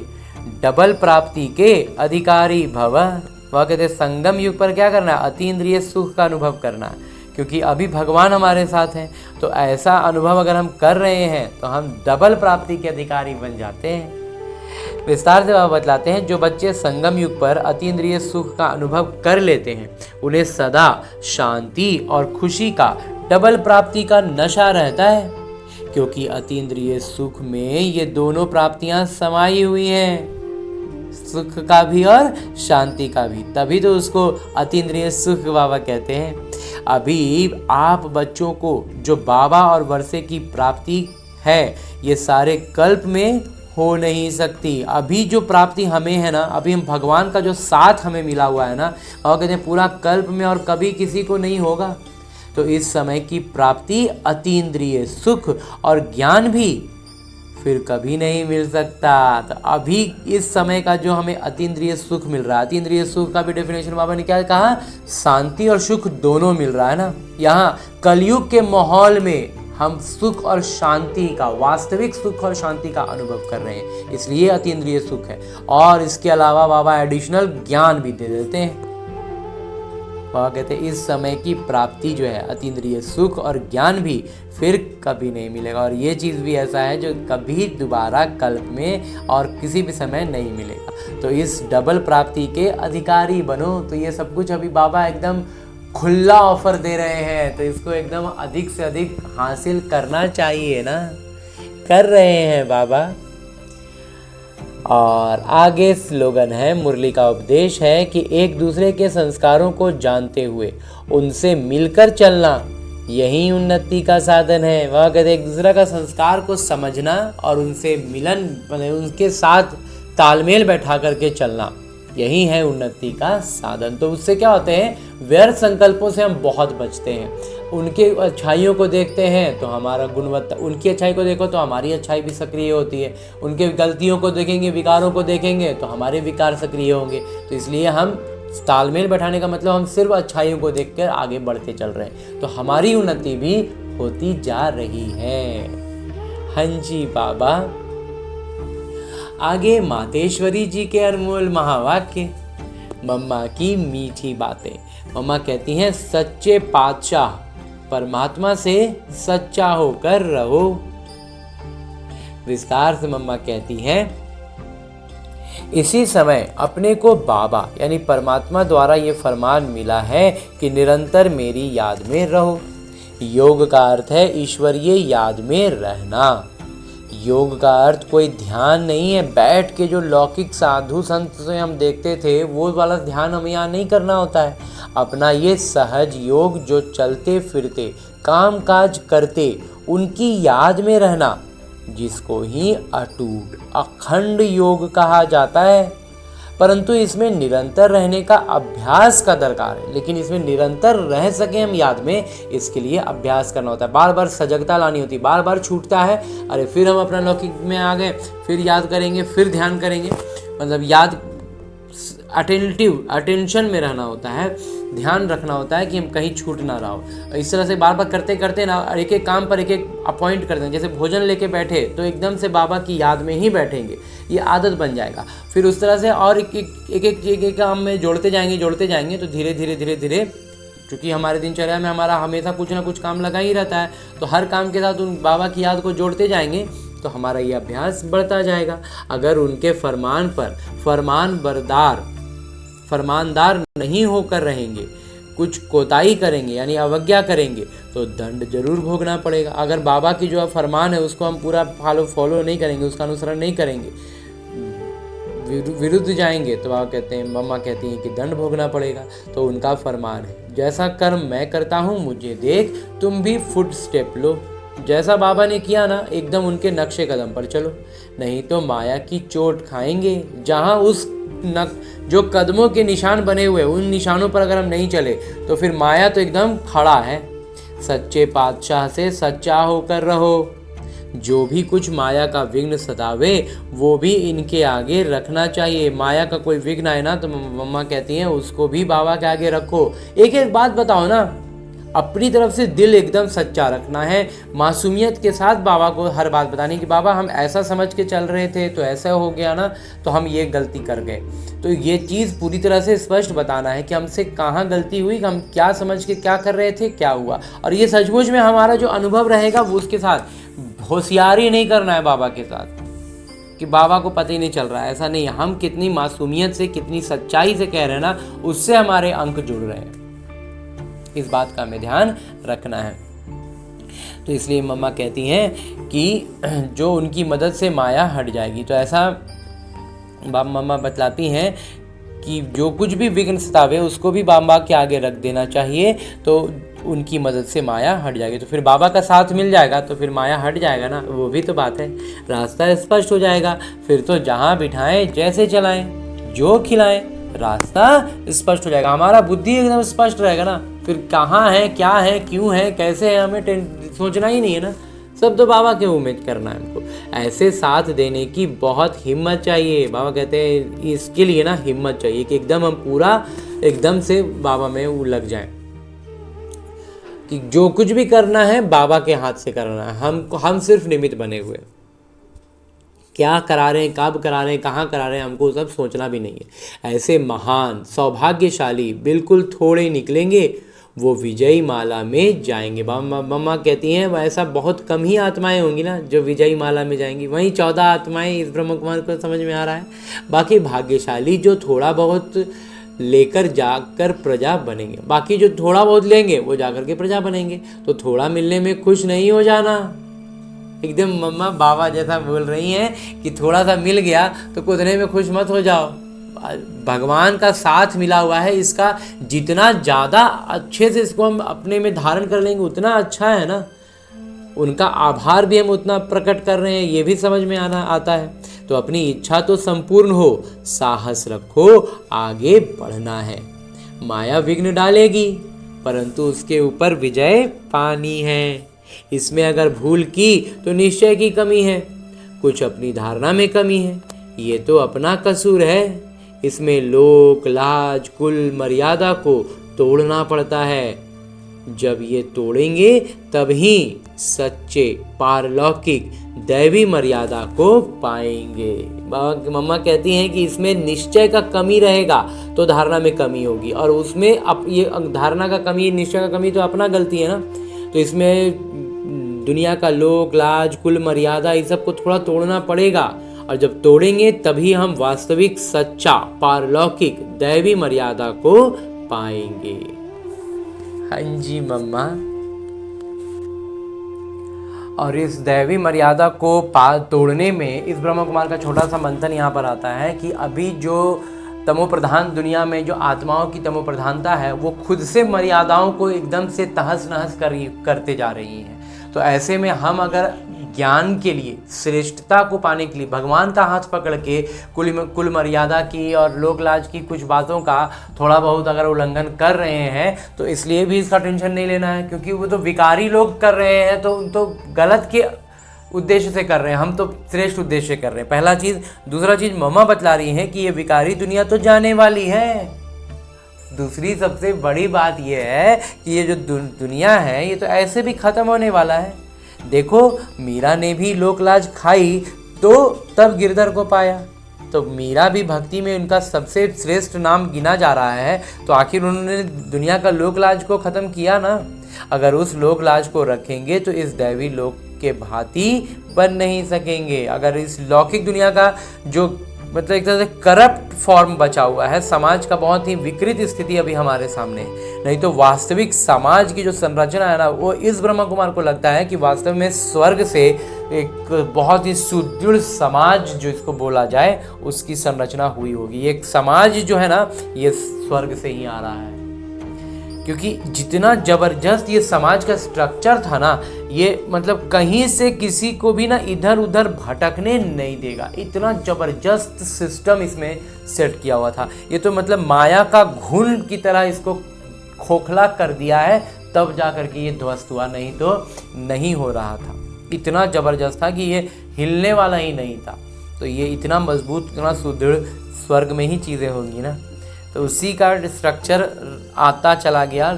डबल प्राप्ति के अधिकारी भव। वह कहते हैं संगम युग पर क्या करना है, अतीन्द्रिय सुख का अनुभव करना है, क्योंकि अभी भगवान हमारे साथ हैं। तो ऐसा अनुभव अगर हम कर रहे हैं तो हम डबल प्राप्ति के अधिकारी बन जाते हैं। विस्तार से वह बतलाते हैं, जो बच्चे संगम युग पर अतीन्द्रिय सुख का अनुभव कर लेते हैं उन्हें सदा शांति और खुशी का डबल प्राप्ति का नशा रहता है, क्योंकि अतीन्द्रिय सुख में ये दोनों प्राप्तियां समाई हुई हैं, सुख का भी और शांति का भी। तभी तो उसको अतीन्द्रिय सुख बाबा कहते हैं। अभी आप बच्चों को जो बाबा और वर्षे की प्राप्ति है ये सारे कल्प में हो नहीं सकती। अभी जो प्राप्ति हमें है ना, अभी हम भगवान का जो साथ हमें मिला हुआ है ना, और कहते हैं पूरा कल्प में और कभी किसी को नहीं होगा। तो इस समय की प्राप्ति अतीन्द्रिय सुख और ज्ञान भी फिर कभी नहीं मिल सकता। तो अभी इस समय का जो हमें अतीन्द्रिय सुख मिल रहा है, अतीन्द्रिय सुख का भी डेफिनेशन बाबा ने क्या कहा, शांति और सुख दोनों मिल रहा है ना। यहाँ कलयुग के माहौल में हम सुख और शांति का, वास्तविक सुख और शांति का अनुभव कर रहे हैं, इसलिए अतीन्द्रिय सुख है। और इसके अलावा बाबा एडिशनल ज्ञान भी दे देते हैं। बाबा कहते हैं इस समय की प्राप्ति जो है अतीन्द्रिय सुख और ज्ञान भी फिर कभी नहीं मिलेगा। और ये चीज़ भी ऐसा है जो कभी दोबारा कल्प में और किसी भी समय नहीं मिलेगा। तो इस डबल प्राप्ति के अधिकारी बनो। तो ये सब कुछ अभी बाबा एकदम खुला ऑफर दे रहे हैं, तो इसको एकदम अधिक से अधिक हासिल करना चाहिए ना, कर रहे हैं बाबा। और आगे स्लोगन है, मुरली का उपदेश है कि एक दूसरे के संस्कारों को जानते हुए उनसे मिलकर चलना यही उन्नति का साधन है। वह कहते एक दूसरे का संस्कार को समझना और उनसे मिलन, उनके साथ तालमेल बैठा करके चलना, यही है उन्नति का साधन। तो उससे क्या होते हैं, व्यर्थ संकल्पों से हम बहुत बचते हैं। उनके अच्छाइयों को देखते हैं तो हमारा गुणवत्ता, उनकी अच्छाई को देखो तो हमारी अच्छाई भी सक्रिय होती है, उनके गलतियों को देखेंगे, विकारों को देखेंगे तो हमारे विकार सक्रिय होंगे। तो इसलिए हम तालमेल बैठाने का मतलब हम सिर्फ अच्छाइयों को देखकर आगे बढ़ते चल रहे हैं, तो हमारी उन्नति भी होती जा रही है। हाँ जी बाबा। आगे मातेश्वरी जी के अनमोल महावाक्य, मम्मा की मीठी बातें। मम्मा कहती हैं, सच्चे पातशाह परमात्मा से सच्चा होकर रहो। विस्तार से मम्मा कहती हैं, इसी समय अपने को बाबा यानी परमात्मा द्वारा ये फरमान मिला है कि निरंतर मेरी याद में रहो। योग का अर्थ है ईश्वरीय याद में रहना। योग का अर्थ कोई ध्यान नहीं है, बैठ के जो लौकिक साधु संत से हम देखते थे वो वाला ध्यान हमें यहाँ नहीं करना होता है। अपना ये सहज योग, जो चलते फिरते काम काज करते उनकी याद में रहना, जिसको ही अटूट अखंड योग कहा जाता है। परंतु इसमें निरंतर रहने का अभ्यास का दरकार है। लेकिन इसमें निरंतर रह सके हम याद में, इसके लिए अभ्यास करना होता है, बार बार सजगता लानी होती है। बार बार छूटता है, अरे फिर हम अपना लौकिक में आ गए, फिर याद करेंगे, फिर ध्यान करेंगे। मतलब याद अटेंशन में रहना होता है, ध्यान रखना होता है कि हम कहीं छूट ना रहा हो। इस तरह से बार बार करते करते ना एक एक काम पर एक एक अपॉइंट करते हैं। जैसे भोजन लेके बैठे तो एकदम से बाबा की याद में ही बैठेंगे, ये आदत बन जाएगा। फिर उस तरह से और एक काम में जोड़ते जाएंगे तो धीरे धीरे क्योंकि हमारे दिनचर्या में हमारा हमेशा कुछ ना कुछ काम लगा ही रहता है, तो हर काम के साथ उन बाबा की याद को जोड़ते जाएंगे तो हमारा ये अभ्यास बढ़ता जाएगा। अगर उनके फरमान पर फरमानदार नहीं होकर रहेंगे, कुछ कोताही करेंगे यानी अवज्ञा करेंगे तो दंड जरूर भोगना पड़ेगा। अगर बाबा की जो फरमान है उसको हम पूरा फॉलो नहीं करेंगे, उसका अनुसरण नहीं करेंगे, विरुद्ध जाएंगे तो बाबा कहते हैं, मम्मा कहती हैं कि दंड भोगना पड़ेगा। तो उनका फरमान है, जैसा कर्म मैं करता हूँ मुझे देख, तुम भी फुट स्टेप लो। जैसा बाबा ने किया ना, एकदम उनके नक्शे कदम पर चलो, नहीं तो माया की चोट खाएंगे। जहाँ उस जो कदमों के निशान बने हुए उन निशानों पर अगर हम नहीं चले तो फिर माया तो एकदम खड़ा है। सच्चे पातशाह से सच्चा होकर रहो। जो भी कुछ माया का विघ्न सतावे वो भी इनके आगे रखना चाहिए। माया का कोई विघ्न आए ना तो मम्मा कहती हैं उसको भी बाबा के आगे रखो। एक एक बात बताओ ना, अपनी तरफ से दिल एकदम सच्चा रखना है, मासूमियत के साथ बाबा को हर बात बतानी कि बाबा हम ऐसा समझ के चल रहे थे तो ऐसा हो गया ना, तो हम ये गलती कर गए। तो ये चीज़ पूरी तरह से स्पष्ट बताना है कि हमसे कहाँ गलती हुई, हम क्या समझ के क्या कर रहे थे, क्या हुआ। और ये सचमुच में हमारा जो अनुभव रहेगा वो उसके साथ होशियारी नहीं करना है बाबा के साथ कि बाबा को पता ही नहीं चल रहा है, ऐसा नहीं। हम कितनी मासूमियत से, कितनी सच्चाई से कह रहे हैं ना, उससे हमारे अंक जुड़ रहे हैं। इस बात का हमें ध्यान रखना है। तो इसलिए मम्मा कहती हैं कि जो उनकी मदद से माया हट जाएगी। तो ऐसा मम्मा बतलाती हैं कि जो कुछ भी विघ्न सतावे उसको भी बाबा के आगे रख देना चाहिए, तो उनकी मदद से माया हट जाएगी। तो फिर बाबा का साथ मिल जाएगा तो फिर माया हट जाएगा ना, वो भी तो बात है। रास्ता स्पष्ट हो जाएगा, फिर तो जहाँ बिठाएं जैसे चलाएं, जो खिलाएं, रास्ता स्पष्ट हो जाएगा। हमारा बुद्धि एकदम स्पष्ट रहेगा ना, फिर कहाँ है, क्या है, क्यों है, कैसे है, हमें सोचना ही नहीं है ना, सब तो बाबा के उम्मीद करना है हमको। ऐसे साथ देने की बहुत हिम्मत चाहिए। बाबा कहते हैं इसके लिए ना हिम्मत चाहिए कि एकदम हम पूरा एकदम से बाबा में लग जाएं, कि जो कुछ भी करना है बाबा के हाथ से करना है। हम सिर्फ निमित्त बने हुए, क्या करा रहे हैं, कब करा रहे हैं, कहाँ करा रहे हैं, हमको सब सोचना भी नहीं है। ऐसे महान सौभाग्यशाली बिल्कुल थोड़े निकलेंगे, वो विजयी माला में जाएंगे। मम्मा कहती हैं ऐसा बहुत कम ही आत्माएं होंगी ना जो विजयी माला में जाएंगी। वहीं 14 आत्माएं इस ब्रह्म कुमार को समझ में आ रहा है। बाकी भाग्यशाली जो थोड़ा बहुत लेकर जाकर प्रजा बनेंगे, बाकी जो थोड़ा बहुत लेंगे वो जाकर के प्रजा बनेंगे। तो थोड़ा मिलने में खुश नहीं हो जाना। एकदम मम्मा बाबा जैसा बोल रही हैं कि थोड़ा सा मिल गया तो कुदने में खुश मत हो जाओ। भगवान का साथ मिला हुआ है, इसका जितना ज़्यादा अच्छे से इसको हम अपने में धारण कर लेंगे उतना अच्छा है ना। उनका आभार भी हम उतना प्रकट कर रहे हैं, ये भी समझ में आता है। तो अपनी इच्छा तो संपूर्ण हो, साहस रखो, आगे बढ़ना है। माया विघ्न डालेगी, परंतु उसके ऊपर विजय पानी है। इसमें अगर भूल की तो निश्चय की कमी है, कुछ अपनी धारणा में कमी है, ये तो अपना कसूर है। इसमें लोक लाज कुल मर्यादा को तोड़ना पड़ता है। जब ये तोड़ेंगे तभी सच्चे पारलौकिक दैवी मर्यादा को पाएंगे। मम्मा कहती हैं कि इसमें निश्चय का कमी रहेगा तो धारणा में कमी होगी, और उसमें अब ये धारणा का कमी, निश्चय का कमी तो अपना गलती है ना। तो इसमें दुनिया का लोक लाज कुल मर्यादा इस सब को थोड़ा तोड़ना पड़ेगा, और जब तोड़ेंगे तभी हम वास्तविक सच्चा पारलौकिक दैवी मर्यादा को पाएंगे। हाँ जी मम्मा। और इस दैवी मर्यादा को तोड़ने में इस ब्रह्म कुमार का छोटा सा मंथन यहाँ पर आता है कि अभी जो तमोप्रधान दुनिया में जो आत्माओं की तमोप्रधानता है, वो खुद से मर्यादाओं को एकदम से तहस नहस करते जा रही हैं। तो ऐसे में हम अगर ज्ञान के लिए, श्रेष्ठता को पाने के लिए भगवान का हाथ पकड़ के कुल मर्यादा की और लोक लाज की कुछ बातों का थोड़ा बहुत अगर उल्लंघन कर रहे हैं, तो इसलिए भी इसका टेंशन नहीं लेना है, क्योंकि वो तो विकारी लोग कर रहे हैं, तो गलत के उद्देश्य से कर रहे हैं, हम तो श्रेष्ठ उद्देश्य से कर रहे हैं। पहला चीज़। दूसरा चीज़, मम्मा बतला रही हैं कि ये विकारी दुनिया तो जाने वाली है। दूसरी सबसे बड़ी बात यह है कि ये जो दुनिया है, ये तो ऐसे भी ख़त्म होने वाला है। देखो, मीरा ने भी लोक लाज खाई तो तब गिरधर को पाया, तो मीरा भी भक्ति में उनका सबसे श्रेष्ठ नाम गिना जा रहा है, तो आखिर उन्होंने दुनिया का लोक लाज को ख़त्म किया ना। अगर उस लोक लाज को रखेंगे तो इस दैवी लोक के भांति बन नहीं सकेंगे। अगर इस लौकिक दुनिया का जो मतलब एक तरह से करप्ट फॉर्म बचा हुआ है, समाज का बहुत ही विकृत स्थिति अभी हमारे सामने है, नहीं तो वास्तविक समाज की जो संरचना है ना, वो इस ब्रह्म कुमार को लगता है कि वास्तव में स्वर्ग से एक बहुत ही सुदृढ़ समाज जो इसको बोला जाए उसकी संरचना हुई होगी। एक समाज जो है ना, ये स्वर्ग से ही आ रहा है, क्योंकि जितना जबरदस्त ये समाज का स्ट्रक्चर था ना, ये मतलब कहीं से किसी को भी ना इधर उधर भटकने नहीं देगा। इतना जबरदस्त सिस्टम इसमें सेट किया हुआ था। ये तो मतलब माया का घुन की तरह इसको खोखला कर दिया है, तब जा कर के ये ध्वस्त हुआ, नहीं तो नहीं हो रहा था। इतना जबरदस्त था कि ये हिलने वाला ही नहीं था। तो ये इतना मजबूत, इतना सुदृढ़ स्वर्ग में ही चीज़ें होंगी ना। तो उसी का स्ट्रक्चर आता चला गया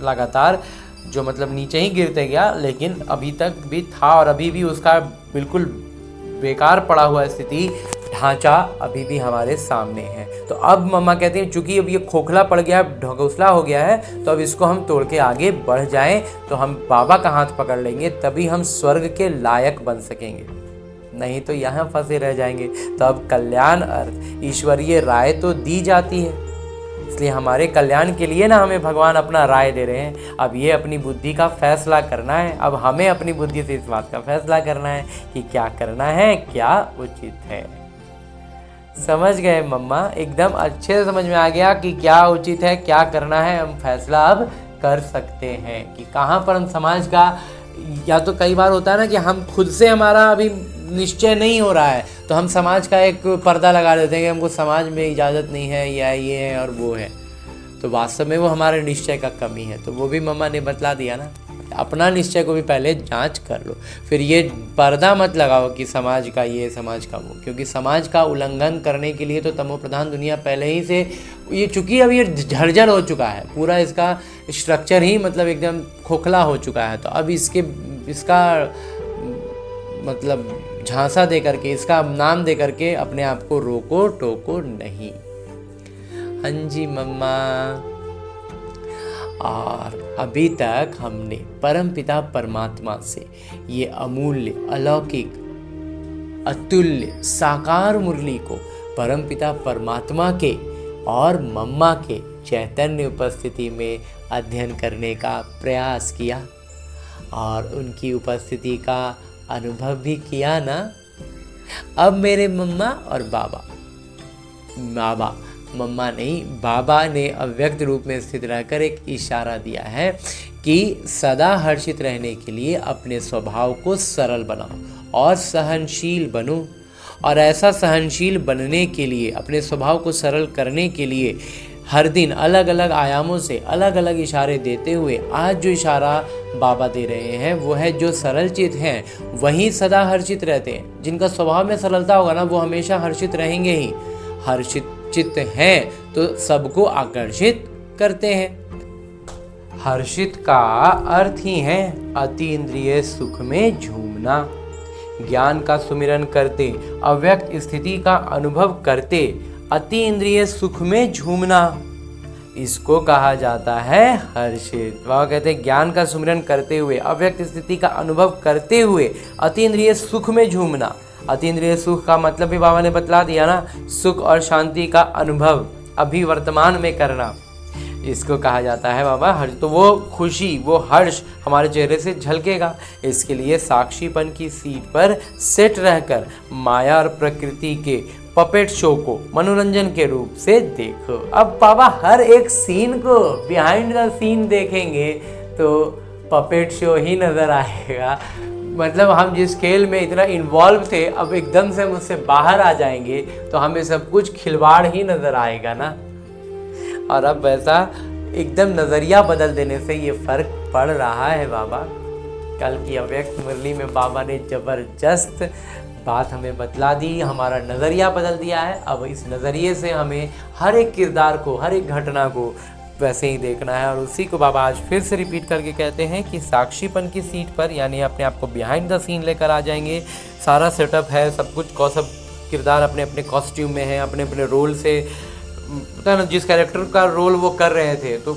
लगातार, जो मतलब नीचे ही गिरते गया, लेकिन अभी तक भी था और अभी भी उसका बिल्कुल बेकार पड़ा हुआ स्थिति ढांचा अभी भी हमारे सामने है। तो अब मम्मा कहती हैं चूंकि अब ये खोखला पड़ गया, ढकोसला हो गया है, तो अब इसको हम तोड़ के आगे बढ़ जाएं, तो हम बाबा का हाथ पकड़ लेंगे, तभी हम स्वर्ग के लायक बन सकेंगे, नहीं तो यहाँ फंसे रह जाएंगे। तो अब कल्याण अर्थ ईश्वरीय राय तो दी जाती है, इसलिए हमारे कल्याण के लिए ना हमें भगवान अपना राय दे रहे हैं। अब ये अपनी बुद्धि का फैसला करना है। अब हमें अपनी बुद्धि से इस बात का फैसला करना है कि क्या करना है, क्या उचित है। समझ गए मम्मा? एकदम अच्छे से समझ में आ गया कि क्या उचित है, क्या करना है। हम फैसला अब कर सकते हैं कि कहाँ पर हम समाज का, या तो कई बार होता है ना कि हम खुद से हमारा अभी निश्चय नहीं हो रहा है, तो हम समाज का एक पर्दा लगा देते हैं कि हमको समाज में इजाज़त नहीं है, या ये है और वो है, तो वास्तव में वो हमारे निश्चय का कमी है। तो वो भी मम्मा ने बतला दिया ना, अपना निश्चय को भी पहले जांच कर लो, फिर ये पर्दा मत लगाओ कि समाज का ये, समाज का वो, क्योंकि समाज का उल्लंघन करने के लिए तो तमोप्रधान दुनिया पहले ही से ये, चूँकि अब ये झरझर हो चुका है, पूरा इसका स्ट्रक्चर ही मतलब एकदम खोखला हो चुका है, तो अब इसका मतलब झांसा दे करके, इसका नाम दे करके अपने आप को रोको टोको नहीं। हाँ जी मम्मा। और अभी तक हमने परमपिता परमात्मा से ये अमूल्य, अलौकिक, अतुल्य साकार मुरली को परमपिता परमात्मा के और मम्मा के चैतन्य उपस्थिति में अध्ययन करने का प्रयास किया, और उनकी उपस्थिति का अनुभव भी किया ना। अब मेरे मम्मा और बाबा मम्मा नहीं, बाबा ने अव्यक्त रूप में स्थित रहकर एक इशारा दिया है कि सदा हर्षित रहने के लिए अपने स्वभाव को सरल बनाओ और सहनशील बनो। और ऐसा सहनशील बनने के लिए, अपने स्वभाव को सरल करने के लिए हर दिन अलग अलग आयामों से अलग अलग इशारे देते हुए आज जो इशारा बाबा दे रहे हैं वो है, जो सरल चित हैं वही सदा हर्षित रहते हैं। जिनका स्वभाव में सरलता होगा ना, वो हमेशा हर्षित रहेंगे ही। हर्षित चित्त हैं तो सबको आकर्षित करते हैं। हर्षित का अर्थ ही है अति इंद्रिय सुख में झूमना। ज्ञान का सुमिरन करते, अव्यक्त स्थिति का अनुभव करते, अति इंद्रिय सुख में झूमना, इसको कहा जाता है हर्षित। वह कहते हैं ज्ञान का सुमिरन करते हुए, अव्यक्त स्थिति का अनुभव करते हुए अति इंद्रिय सुख में झूमना। अति इंद्रिय सुख का मतलब भी बाबा ने बतला दिया ना, सुख और शांति का अनुभव अभी वर्तमान में करना, इसको कहा जाता है बाबा हर्ष। तो वो खुशी, वो हर्ष हमारे चेहरे से झलकेगा। इसके लिए साक्षीपन की सीट पर सेट रहकर माया और प्रकृति के पपेट शो को मनोरंजन के रूप से देखो। अब बाबा हर एक सीन को बिहाइंड द सीन देखेंगे तो पपेट शो ही नज़र आएगा। मतलब हम जिस खेल में इतना इन्वॉल्व थे, अब एकदम से हम उससे बाहर आ जाएंगे तो हमें सब कुछ खिलवाड़ ही नज़र आएगा ना। और अब वैसा एकदम नज़रिया बदल देने से ये फ़र्क पड़ रहा है बाबा। कल की अव्यक्त मुरली में बाबा ने ज़बरदस्त बात हमें बतला दी, हमारा नज़रिया बदल दिया है। अब इस नज़रिए से हमें हर एक किरदार को, हर एक घटना को वैसे ही देखना है। और उसी को बाबा आज फिर से रिपीट करके कहते हैं कि साक्षीपन की सीट पर, यानी अपने आप को बिहाइंड द सीन लेकर आ जाएंगे। सारा सेटअप है, सब कुछ, सब किरदार अपने अपने कॉस्ट्यूम में है, अपने अपने रोल से, पता है ना, जिस कैरेक्टर का रोल वो कर रहे थे तो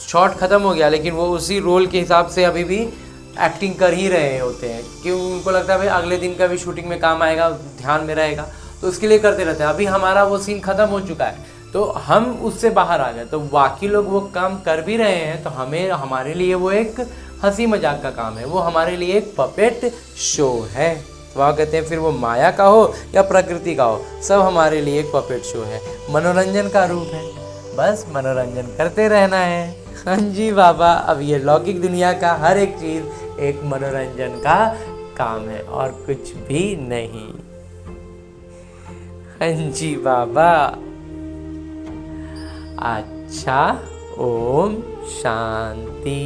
शॉट ख़त्म हो गया, लेकिन वो उसी रोल के हिसाब से अभी भी एक्टिंग कर ही रहे होते हैं, क्यों उनको लगता है भाई अगले दिन का भी शूटिंग में काम आएगा, ध्यान में रहेगा, तो उसके लिए करते रहते हैं। अभी हमारा वो सीन ख़त्म हो चुका है तो हम उससे बाहर आ गए, तो बाकी लोग वो काम कर भी रहे हैं, तो हमारे लिए वो एक हंसी मजाक का काम है, वो हमारे लिए एक पपेट शो है। वह कहते हैं फिर वो माया का हो या प्रकृति का हो, सब हमारे लिए एक पपेट शो है, मनोरंजन का रूप है। बस मनोरंजन करते रहना है। हाँ जी बाबा, अब ये लौकिक दुनिया का हर एक चीज़ एक मनोरंजन का काम है और कुछ भी नहीं। हाँ जी बाबा। अच्छा, ओम शांति।